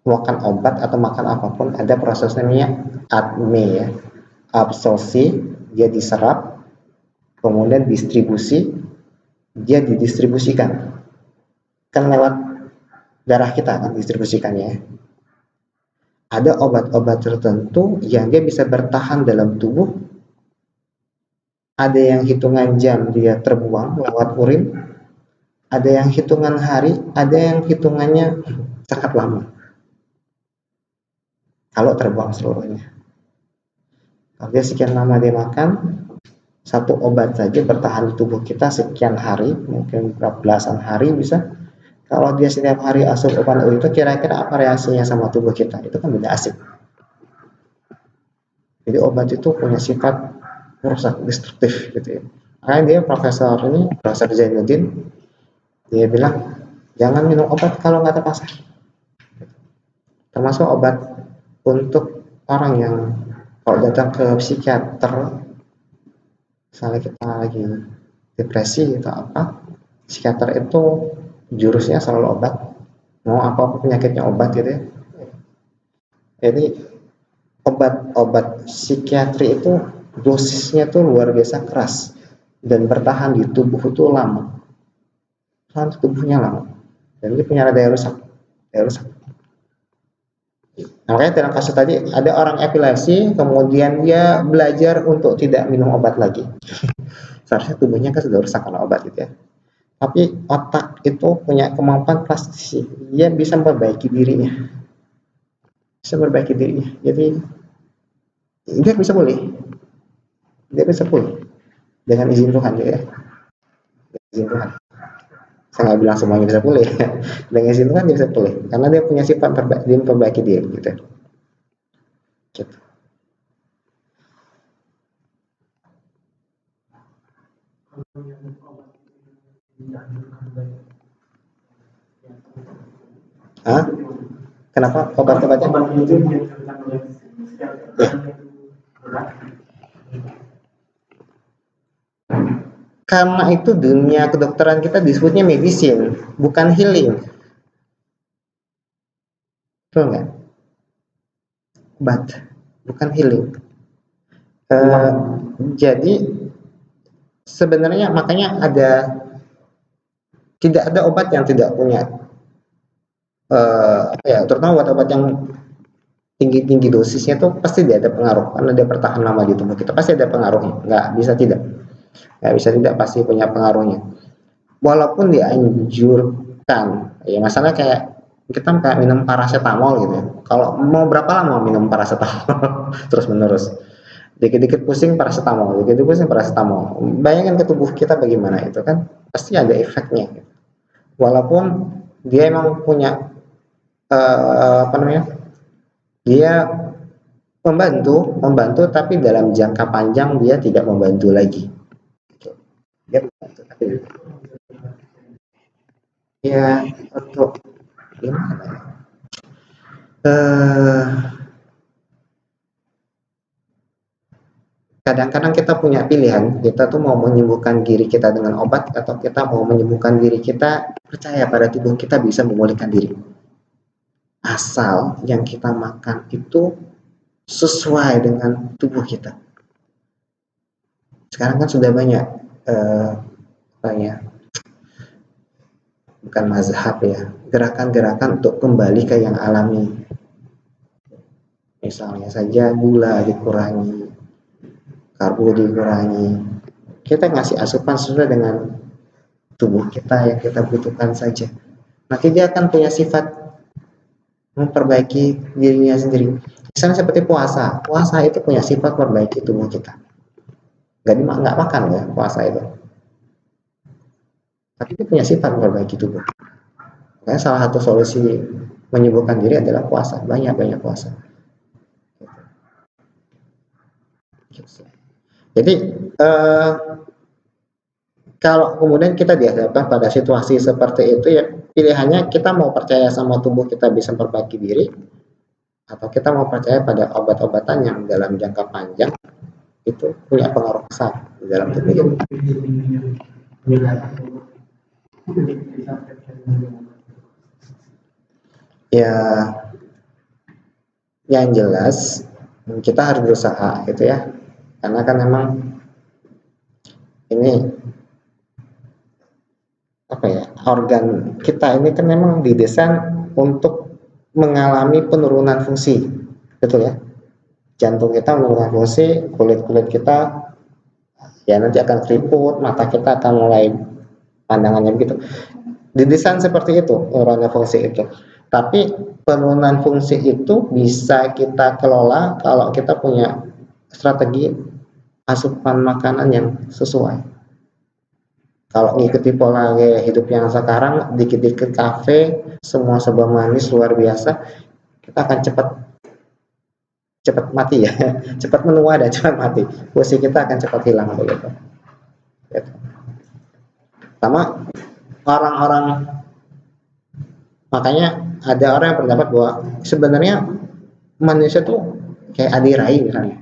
atau makan apapun ada proses namanya ADME ya, absorpsi, dia diserap, kemudian distribusi, dia didistribusikan kan lewat darah kita kan distribusikannya. Ada obat-obat tertentu yang dia bisa bertahan dalam tubuh, ada yang hitungan jam dia terbuang lewat urin, ada yang hitungan hari, ada yang hitungannya sangat lama kalau terbuang seluruhnya. Kalau dia sekian lama dia makan, satu obat saja bertahan di tubuh kita sekian hari, mungkin berapa belasan hari bisa. Kalau dia setiap hari asup obat itu, kira-kira apa reaksinya sama tubuh kita? Itu kan beda asik. Jadi obat itu punya sifat merusak, destruktif gitu ya. Makanya dia Profesor Zainuddin, dia bilang jangan minum obat kalau nggak terpaksa. Termasuk obat untuk orang yang kalau datang ke psikiater, misalnya kita lagi depresi atau apa, psikiater itu jurusnya selalu obat, mau apa penyakitnya obat gitu ya. Jadi obat-obat psikiatri itu dosisnya tuh luar biasa keras dan bertahan di tubuh itu lama, tahan tubuhnya lama, dan dia punya daya rusak. Nah, makanya dalam kasus tadi ada orang epilepsi, kemudian dia belajar untuk tidak minum obat lagi. Seharusnya tubuhnya kan sudah rusak karena obat gitu ya. Tapi otak itu punya kemampuan plastisi, dia bisa memperbaiki dirinya. Jadi dia bisa pulih. Dengan izin Tuhan ya. Izin Tuhan. Saya nggak bilang semuanya bisa pulih. Dengan izin Tuhan dia bisa pulih, karena dia punya sifat dia memperbaiki diri gitu. Gitu. Hah? Kenapa obat-obatnya? Ya. Karena itu dunia kedokteran kita disebutnya medicine, bukan healing. Betul nggak? Obat, bukan healing. Eh, jadi sebenarnya makanya tidak ada obat yang tidak punya terutama obat-obat yang tinggi dosisnya itu pasti dia ada pengaruh karena dia bertahan lama di tubuh kita, pasti ada pengaruhnya, nggak bisa tidak, pasti punya pengaruhnya walaupun dianjurkan ya. Masalah kayak kita kayak minum paracetamol gitu ya, kalau mau berapa lama minum paracetamol terus menerus, dikit-dikit pusing paracetamol, dikit-dikit pusing paracetamol, bayangin ke tubuh kita bagaimana, itu kan pasti ada efeknya walaupun dia emang punya apa namanya, dia membantu tapi dalam jangka panjang dia tidak membantu lagi. Dia membantu tapi ya untuk gimana ya? Kadang-kadang kita punya pilihan, kita tuh mau menyembuhkan diri kita dengan obat atau kita mau menyembuhkan diri kita percaya pada tubuh kita bisa memulihkan diri. Asal yang kita makan itu sesuai dengan tubuh kita. Sekarang kan sudah banyak bukan mazhab ya, gerakan-gerakan untuk kembali ke yang alami. Misalnya saja gula dikurangi, karbo dikurangi. Kita ngasih asupan sesuai dengan tubuh kita yang kita butuhkan saja. Nanti dia akan punya sifat memperbaiki dirinya sendiri. Misalnya seperti puasa. Puasa itu punya sifat memperbaiki tubuh kita. Nggak makan ya puasa itu. Tapi itu punya sifat memperbaiki tubuh. Makanya salah satu solusi menyembuhkan diri adalah puasa. Banyak-banyak puasa. Jadi kalau kemudian kita dihadapkan pada situasi seperti itu ya, pilihannya kita mau percaya sama tubuh kita bisa memperbaiki diri atau kita mau percaya pada obat-obatan yang dalam jangka panjang itu punya pengaruh besar di dalam tubuh kita. Ya, yang jelas kita harus berusaha gitu ya, karena kan memang ini apa ya, organ kita ini kan memang didesain untuk mengalami penurunan fungsi, betul ya. Jantung kita menurunkan fungsi, kulit kita ya nanti akan keriput, mata kita akan mulai pandangannya begitu. Didesain seperti itu penurunan fungsi itu. Tapi penurunan fungsi itu bisa kita kelola kalau kita punya strategi asupan makanan yang sesuai. Kalau ngikuti pola gaya hidup yang sekarang, dikit-dikit kafe, semua serba manis luar biasa, kita akan cepat mati ya, cepat menua dan cepat mati. Fungsi kita akan cepat hilang begitu. Sama orang-orang, makanya ada orang yang berpendapat bahwa sebenarnya manusia tuh kayak adirai misalnya.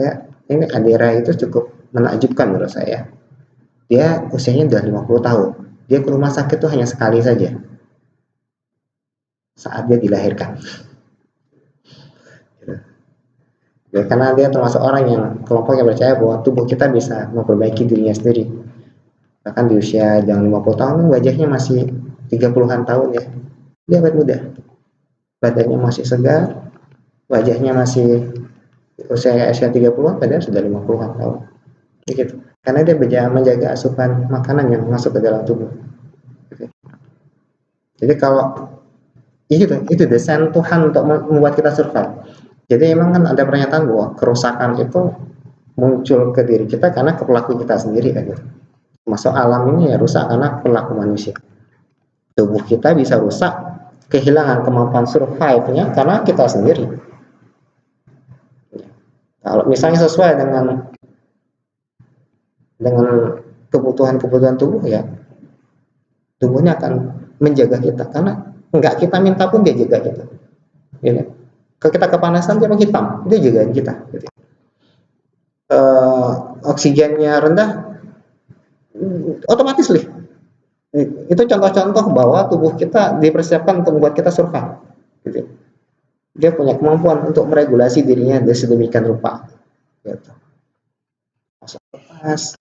Ya, ini adirai itu cukup menakjubkan menurut saya. Dia usianya udah 50 tahun. Dia ke rumah sakit tuh hanya sekali saja. Saat dia dilahirkan. Ya, karena dia termasuk orang yang kelompok yang percaya bahwa tubuh kita bisa memperbaiki dirinya sendiri. Bahkan di usia yang 50 tahun wajahnya masih 30-an tahun ya. Dia awet muda. Badannya masih segar, wajahnya masih usia 30-an, padahal sudah 50-an tahun. Begitu. Karena dia menjaga asupan makanan yang masuk ke dalam tubuh. Jadi kalau itu desain Tuhan untuk membuat kita survive. Jadi memang kan ada pernyataan bahwa kerusakan itu muncul ke diri kita karena ke pelaku kita sendiri kan gitu. Masuk alam ini ya rusak karena pelaku manusia. Tubuh kita bisa rusak, kehilangan kemampuan survive-nya karena kita sendiri. Kalau misalnya sesuai dengan kebutuhan tubuh ya, tubuhnya akan menjaga kita karena enggak kita minta pun dia jaga kita. Ya, kalau kita kepanasan dia menghitam, dia jagain kita. Gitu. Oksigennya rendah, otomatis lih. Itu contoh-contoh bahwa tubuh kita dipersiapkan untuk membuat kita survive. Gitu. Dia punya kemampuan untuk meregulasi dirinya sedemikian rupa, gitu. Masuk lepas,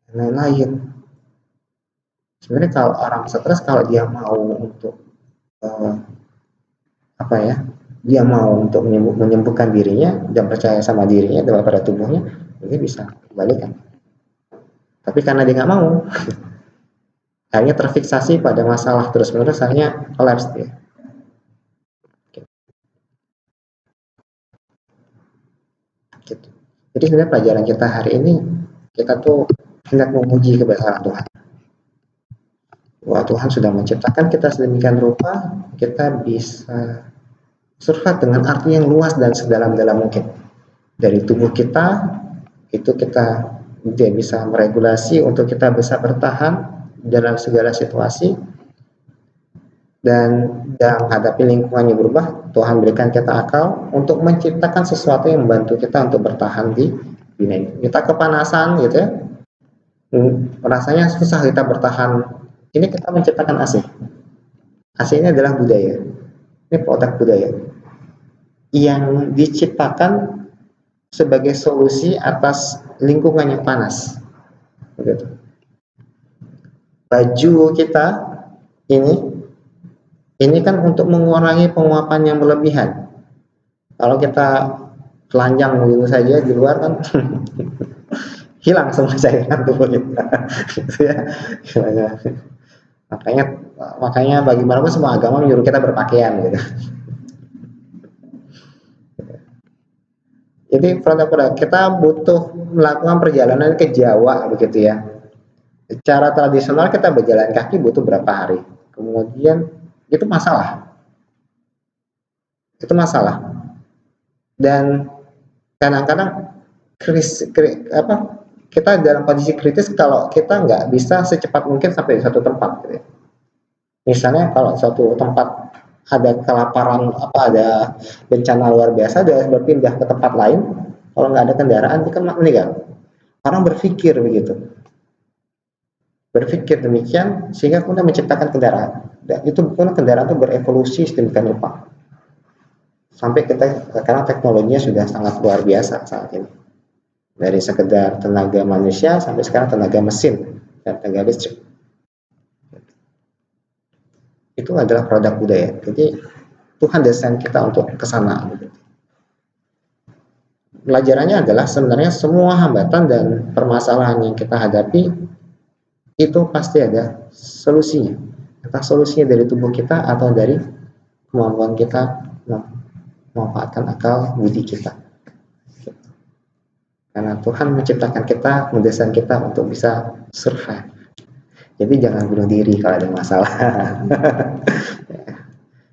dan lain-lain. Sebenarnya kalau orang stres, kalau dia mau untuk apa ya, dia mau untuk menyembuhkan dirinya dan percaya sama dirinya dan pada tubuhnya, dia bisa kembalikan. Tapi karena dia nggak mau, akhirnya terfiksasi pada masalah terus-menerus, akhirnya collapse dia. Gitu. Jadi sebenarnya pelajaran kita hari ini, kita tuh hendak memuji kebesaran Tuhan. Wah, Tuhan sudah menciptakan kita sedemikian rupa, kita bisa survive dengan arti yang luas dan sedalam-dalam mungkin. Dari tubuh kita, itu dia bisa meregulasi untuk kita bisa bertahan dalam segala situasi, dan menghadapi lingkungan yang berubah. Tuhan berikan kita akal untuk menciptakan sesuatu yang membantu kita untuk bertahan di dunia ini. Kita kepanasan gitu ya, rasanya susah kita bertahan. Ini kita menciptakan AC. AC ini adalah budaya. Ini produk budaya yang diciptakan sebagai solusi atas lingkungan yang panas. Begitu. Baju kita ini kan untuk mengurangi penguapan yang berlebihan. Kalau kita telanjang begitu saja di luar kan hilang semua cairan tubuh kita. Gitu ya. Makanya bagaimanapun semua agama menyuruh kita berpakaian gitu. Jadi produk-produk kita butuh melakukan perjalanan ke Jawa begitu ya. Secara tradisional kita berjalan kaki butuh berapa hari. Kemudian itu masalah. Dan kadang-kadang kita dalam kondisi kritis kalau kita nggak bisa secepat mungkin sampai di satu tempat gitu ya. Misalnya kalau suatu tempat ada kelaparan, ada bencana luar biasa, dia harus berpindah ke tempat lain. Kalau nggak ada kendaraan, dia kan meninggal. Orang berpikir begitu, berpikir demikian sehingga kemudian menciptakan kendaraan. Dan itu pun kendaraan itu berevolusi sedemikian rupa. Sampai karena teknologinya sudah sangat luar biasa saat ini. Dari sekedar tenaga manusia sampai sekarang tenaga mesin dan tenaga listrik. Itu adalah produk budaya. Jadi Tuhan desain kita untuk ke sana. Pelajarannya adalah sebenarnya semua hambatan dan permasalahan yang kita hadapi itu pasti ada solusinya. Entah solusinya dari tubuh kita atau dari kemampuan kita memanfaatkan akal budi kita. Karena Tuhan menciptakan kita, mendesain kita untuk bisa survive. Jadi jangan bunuh diri kalau ada masalah.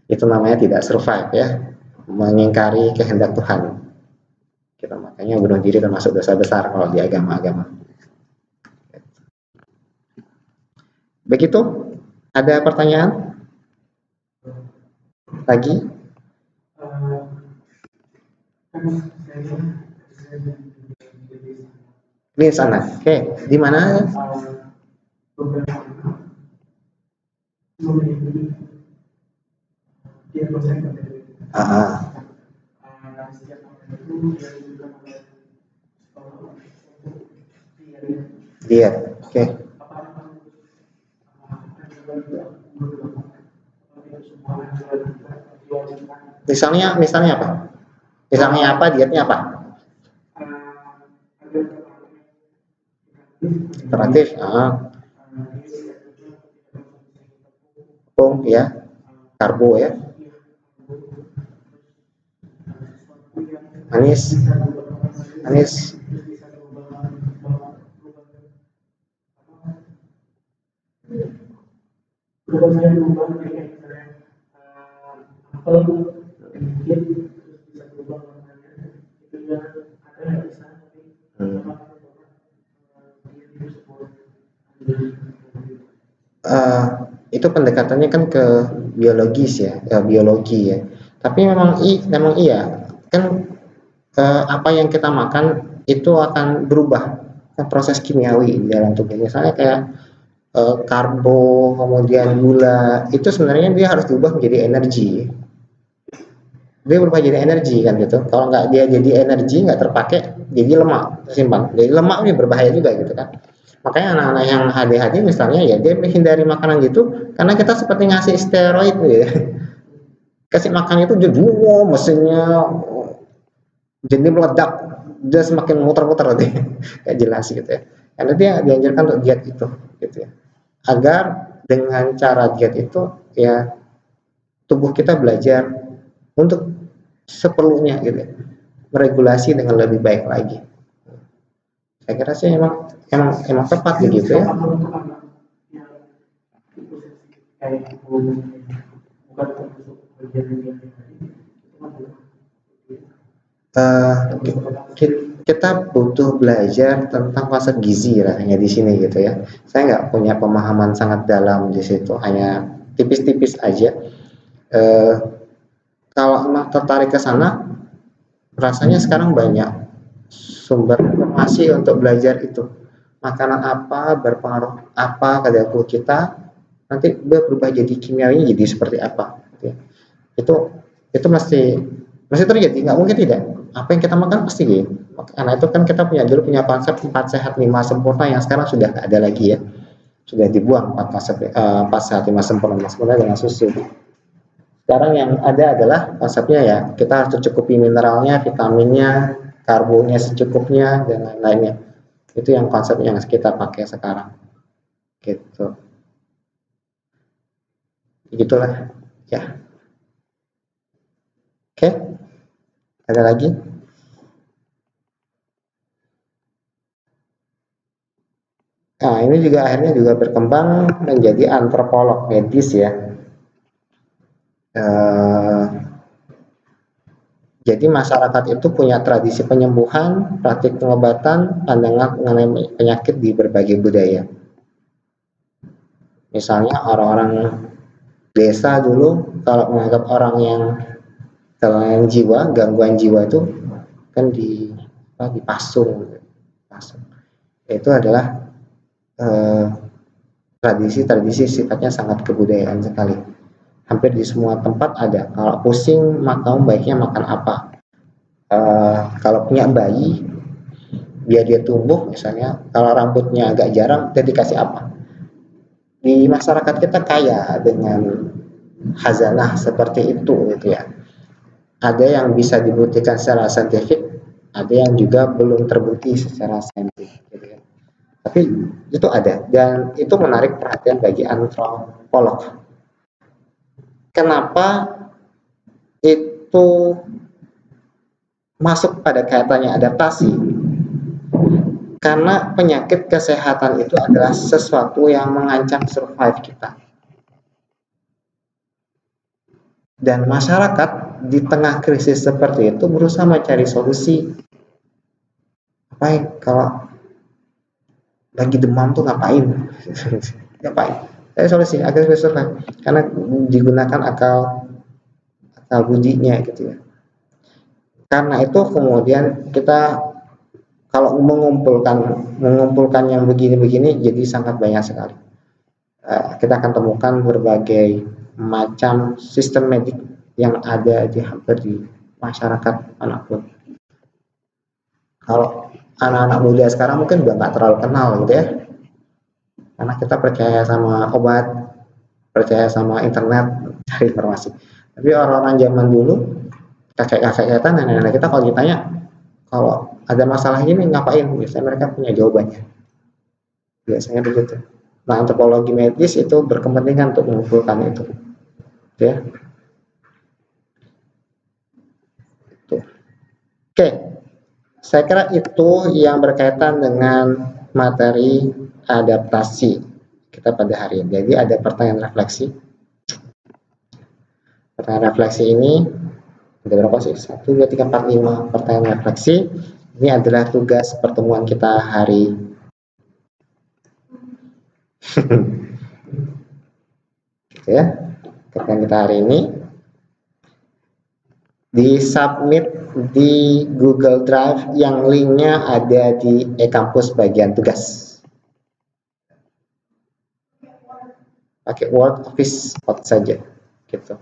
Itu namanya tidak survive ya, mengingkari kehendak Tuhan. Kita makanya bunuh diri termasuk dosa besar kalau di agama-agama. Begitu? Ada pertanyaan? Lagi? Di sana. Oke, di mana? Dia, oke. Misalnya apa? Misalnya apa? Dietnya apa? Operatif. Tepung ya, karbo ya, manis. Itu pendekatannya kan ke biologis ya, biologi ya. Tapi memang iya kan, apa yang kita makan itu akan berubah proses kimiawi di dalam tubuh. Misalnya kayak karbo, kemudian gula, itu sebenarnya dia harus diubah menjadi energi. dia berubah jadi energi kan gitu. Kalau nggak dia jadi energi, nggak terpakai, jadi lemak tersimpan. Jadi lemak ini berbahaya juga gitu kan. Makanya anak-anak yang ADHD misalnya ya dia menghindari makanan gitu karena kita seperti ngasih steroid gitu ya. Kasih makan itu jadi wow, mesinnya jadi meledak, dia semakin muter-muter nanti. Kayak jelas gitu ya. Karena dia dianjurkan untuk diet itu gitu ya. Agar dengan cara diet itu ya tubuh kita belajar untuk seperlunya gitu ya, meregulasi dengan lebih baik lagi. Saya kira sih emang tepat begitu ya. Uh, kita butuh belajar tentang konsep gizi rasanya di sini gitu ya. Saya nggak punya pemahaman sangat dalam di situ, hanya tipis-tipis aja. Kalau emang tertarik ke sana, rasanya sekarang banyak sumber informasi untuk belajar itu. Makanan apa berpengaruh apa ke dalam tubuh kita, nanti dia berubah jadi kimiawinya jadi seperti apa. Gitu ya. Itu masih terjadi, nggak mungkin tidak. Apa yang kita makan pasti gitu. Karena itu kan kita punya konsep 4 sehat 5 sempurna yang sekarang sudah nggak ada lagi ya. Sudah dibuang 4 konsep 4 sehat 5 sempurna dengan susu. Sekarang yang ada adalah konsepnya ya kita harus cukupi mineralnya, vitaminnya, karbonya secukupnya dan lain-lainnya. Itu yang konsep yang kita pakai sekarang. Gitu. Begitulah ya. Oke. Ada lagi? Nah, ini juga akhirnya juga berkembang menjadi antropolog medis ya. Eh, Jadi masyarakat itu punya tradisi penyembuhan, praktik pengobatan, pandangan mengenai penyakit di berbagai budaya. Misalnya orang-orang desa dulu kalau menganggap orang yang kelainan jiwa, gangguan jiwa itu kan dipasung. Itu adalah eh, tradisi-tradisi sifatnya sangat kebudayaan sekali. Hampir di semua tempat ada. Kalau pusing, maka baiknya makan apa? Kalau punya bayi, biar dia tumbuh misalnya, kalau rambutnya agak jarang, dia dikasih apa? Di masyarakat kita kaya dengan khazanah seperti itu gitu ya. Ada yang bisa dibuktikan secara saintifik, ada yang juga belum terbukti secara saintifik gitu ya. Tapi itu ada dan itu menarik perhatian bagi antropolog. Kenapa itu masuk pada kaitannya adaptasi? Karena penyakit kesehatan itu adalah sesuatu yang mengancam survive kita. Dan masyarakat di tengah krisis seperti itu berusaha mencari solusi. Apa kalau lagi demam tuh ngapain? Ngapain? Cari solusi agar survive. Karena digunakan akal budinya gitu ya. Karena itu kemudian kita kalau mengumpulkan yang begini-begini jadi sangat banyak sekali. Kita akan temukan berbagai macam sistem medik yang ada di hampir di masyarakat manapun. Kalau anak-anak muda sekarang mungkin udah nggak terlalu kenal gitu ya, karena kita percaya sama obat, percaya sama internet, cari informasi. Tapi orang-orang zaman dulu, kakek-kakek kita, nenek-nenek kita kalau ditanya, kalau ada masalah ini ngapain? Biasanya mereka punya jawabannya. Biasanya begitu. Nah, antropologi medis itu berkepentingan untuk mengumpulkan itu. Ya. Itu. Oke, saya kira itu yang berkaitan dengan materi adaptasi kita pada hari ini. Jadi ada pertanyaan refleksi. Pertanyaan refleksi ini ada berapa sih? 1, 2, 3, 4, 5 pertanyaan refleksi. Ini adalah tugas pertemuan kita hari ya. Pertemuan kita hari ini di submit di Google Drive yang linknya ada di e-kampus bagian tugas. Pakai Word, Office, Word saja, gitu.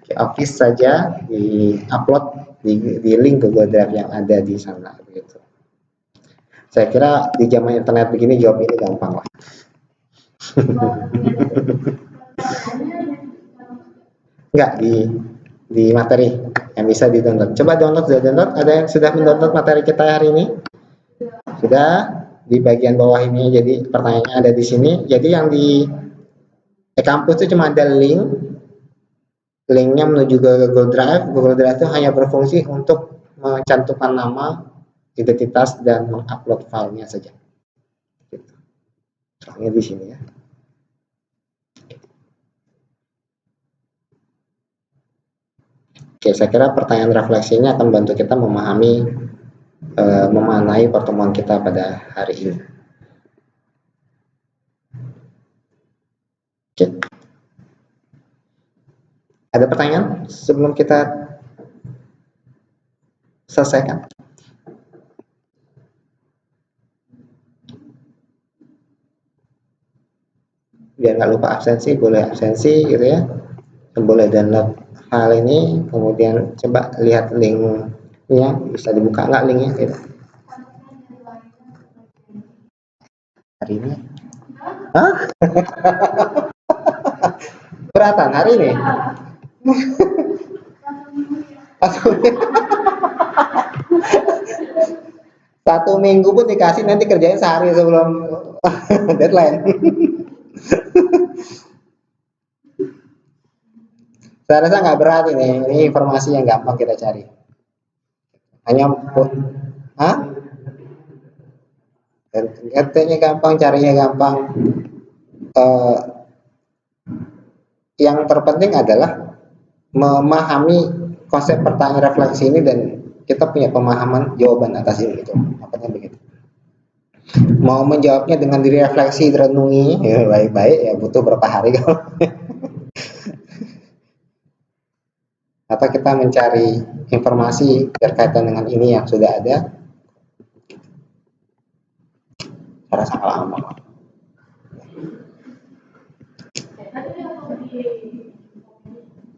Ke Office saja di upload di link Google Drive yang ada di sana gitu. Saya kira di zaman internet begini jawab ini gampang lah. Enggak di materi yang bisa di-download. Coba download, sudah download? Ada yang sudah mendownload materi kita hari ini? Sudah di bagian bawah ini. Jadi pertanyaannya ada di sini. Jadi yang di kampus itu cuma ada linknya menuju ke Google Drive. Google Drive itu hanya berfungsi untuk mencantumkan nama, identitas, dan mengupload filenya saja. Soalnya di sini ya. Oke, saya kira pertanyaan refleksi ini akan membantu kita memahami, memaknai pertemuan kita pada hari ini. Oke. Ada pertanyaan sebelum kita selesaikan? Biar nggak lupa absensi, boleh absensi gitu ya. Boleh download hal ini, kemudian coba lihat linknya, bisa dibuka nggak linknya gitu. Hari ini? Hah? Beratan hari ini? Satu minggu pun dikasih, nanti kerjain sehari sebelum deadline. Saya rasa nggak berat ini informasi yang gampang kita cari. Hanya hah? RT-nya gampang, carinya gampang. Yang terpenting adalah memahami konsep pertanyaan refleksi ini dan kita punya pemahaman jawaban atas ini gitu. Apanya begitu. Mau menjawabnya dengan direfleksi, direnungi, ya baik-baik ya butuh berapa hari kalau. Atau kita mencari informasi berkaitan dengan ini yang sudah ada. Saya rasa lama.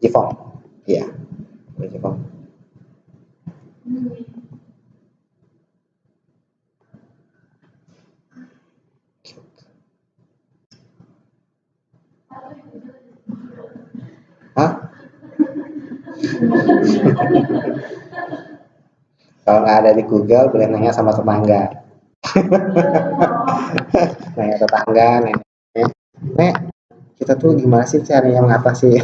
Jifong, iya, Jifong. Hah? Kalau nggak ada di Google, boleh nanya sama tetangga. Nanya tetangga, Nek, kita tuh gimana sih cari yang mengatasi?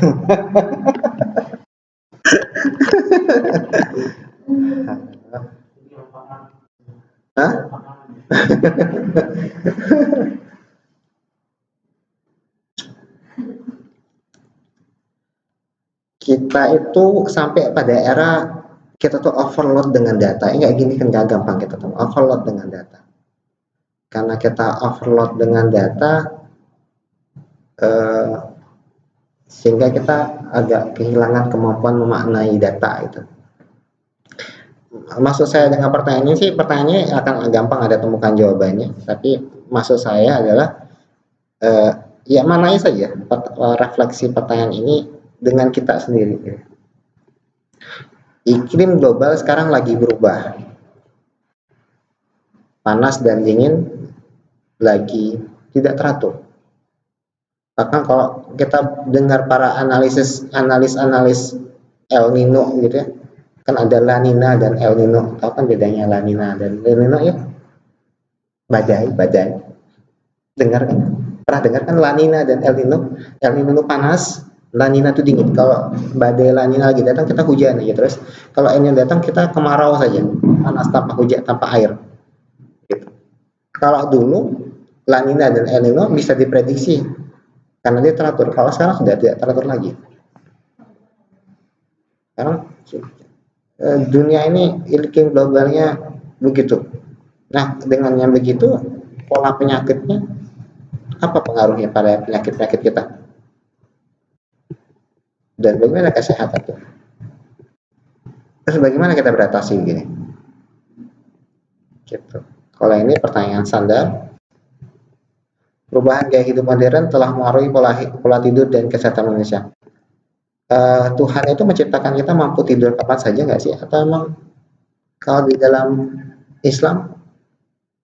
Hah? Kita itu sampai pada era kita tuh overload dengan data. Enggak gini kan gak gampang kita tuh overload dengan data. Karena kita overload dengan data, sehingga kita agak kehilangan kemampuan memaknai data itu. Maksud saya dengan pertanyaan ini sih, pertanyaannya akan gampang ada temukan jawabannya. Tapi maksud saya adalah ya manai saja refleksi pertanyaan ini dengan kita sendiri. Iklim global sekarang lagi berubah. Panas dan dingin lagi tidak teratur. Bahkan kalau kita dengar para analis El Nino gitu ya, kan ada La Nina dan El Nino. Tahu kan bedanya La Nina dan El Nino ya? Badai. Dengar kan? Pernah dengar kan La Nina dan El Nino? El Nino itu panas, La Nina itu dingin. Kalau badai La Nina lagi datang kita hujan aja terus. Kalau El Nino datang kita kemarau saja, panas tanpa hujan, tanpa air. Gitu. Kalau dulu La Nina dan El Nino bisa diprediksi karena dia teratur. Kalau sekarang sudah tidak teratur lagi. Sekarang dunia ini iklim globalnya begitu. Nah, dengan yang begitu, pola penyakitnya apa pengaruhnya pada penyakit-penyakit kita? Dan bagaimana kesehatan itu? Terus bagaimana kita beratasi begini? Gitu. Kalau ini pertanyaan standar, Perubahan gaya hidup modern telah mengaruhi pola tidur dan kesehatan manusia. Tuhan itu menciptakan kita mampu tidur kapan saja nggak sih? Atau emang kalau di dalam Islam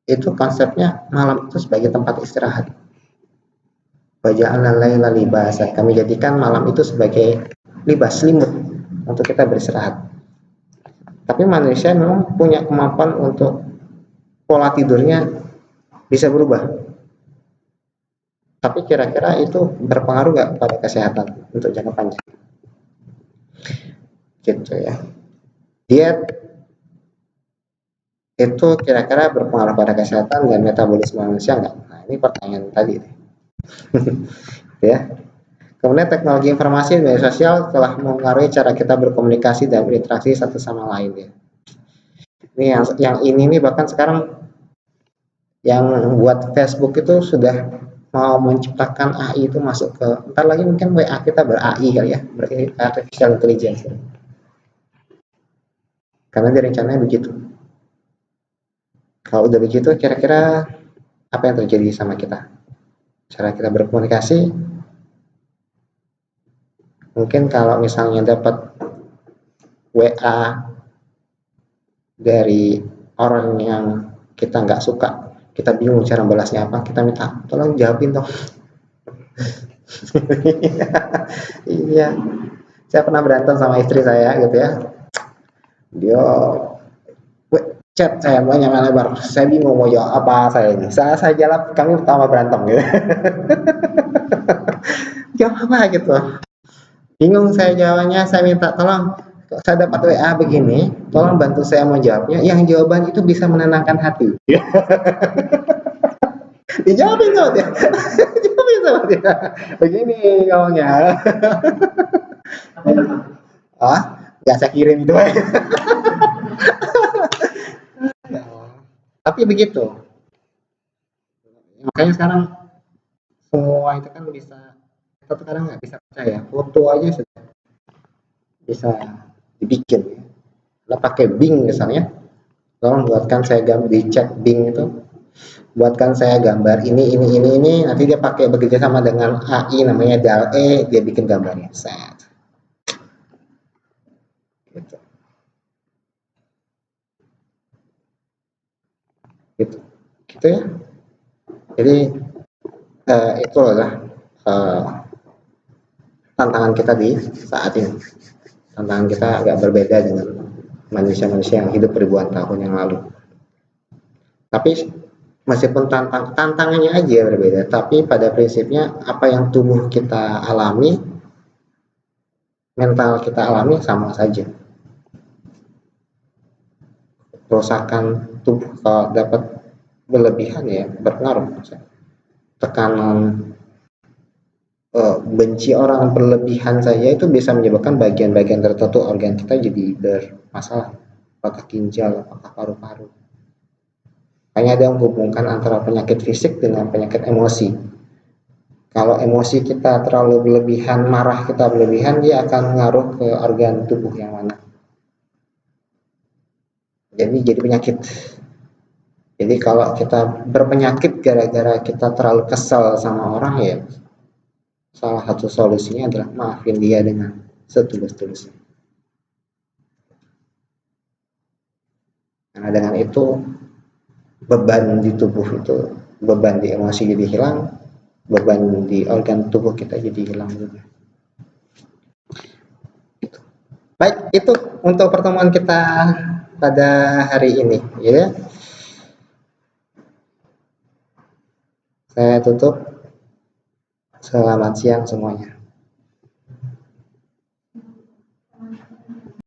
itu konsepnya malam itu sebagai tempat istirahat. Waja'alna laila libasa. Kami jadikan malam itu sebagai libas, selimut untuk kita beristirahat. Tapi manusia memang punya kemampuan untuk pola tidurnya bisa berubah. Tapi kira-kira itu berpengaruh nggak pada kesehatan untuk jangka panjang? Gitu ya. Diet itu kira-kira berpengaruh pada kesehatan dan metabolisme manusia nggak? Nah, ini pertanyaan tadi. Ya. Kemudian teknologi informasi dan media sosial telah mempengaruhi cara kita berkomunikasi dan berinteraksi satu sama lain ya. Ini yang ini nih bahkan sekarang yang buat Facebook itu sudah mau menciptakan AI itu masuk ke, ntar lagi mungkin WA kita ber-AI kali ya, artificial intelligence. Karena direncananya begitu. Kalau udah begitu, kira-kira apa yang terjadi sama kita? Cara kita berkomunikasi, mungkin kalau misalnya dapat WA dari orang yang kita nggak suka, kita bingung cara balasnya apa, kita minta tolong jawabin dong. Iya, saya pernah berantem sama istri saya gitu ya, dia chat saya banyak lebar, saya bingung mau jawab apa saya ini, saya jawab kami pertama berantem gitu. Jawab apa gitu, bingung saya jawabannya, saya minta tolong, saya dapat WA begini, tolong bantu saya menjawabnya, yang jawaban itu bisa menenangkan hati. Dijawabin sama dia. Dijawabin sama dia. Begini ngomongnya. Ah, nggak saya kirim itu. Tapi begitu. Makanya sekarang semua itu kan bisa, kita sekarang nggak bisa percaya. Foto aja sudah bisa dibikin. Kita pakai Bing misalnya. Tolong buatkan saya gambar di chat Bing itu. Buatkan saya gambar ini, nanti dia pakai bekerja sama dengan AI namanya DALL-E, dia bikin gambarnya. Set. Gitu. Gitu ya. Jadi itu adalah tantangan kita di saat ini. Tantangan kita agak berbeda dengan manusia-manusia yang hidup ribuan tahun yang lalu. Tapi meskipun tantangannya aja berbeda, tapi pada prinsipnya apa yang tubuh kita alami, mental kita alami sama saja. Kerusakan tubuh kalau dapat berlebihan ya berpengaruh. Tekanan, benci orang berlebihan saja itu bisa menyebabkan bagian-bagian tertentu organ kita jadi bermasalah, apakah ginjal, apakah paru-paru. Hanya ada yang menghubungkan antara penyakit fisik dengan penyakit emosi. Kalau emosi kita terlalu berlebihan, marah kita berlebihan, dia akan mengaruh ke organ tubuh yang mana. Jadi penyakit. Jadi kalau kita berpenyakit gara-gara kita terlalu kesal sama orang ya, salah satu solusinya adalah maafin dia dengan setulus-tulusnya. Karena dengan itu beban di tubuh itu, beban di emosi jadi hilang, beban di organ tubuh kita jadi hilang juga. Baik, itu untuk pertemuan kita pada hari ini, ya. Saya tutup. Selamat siang semuanya.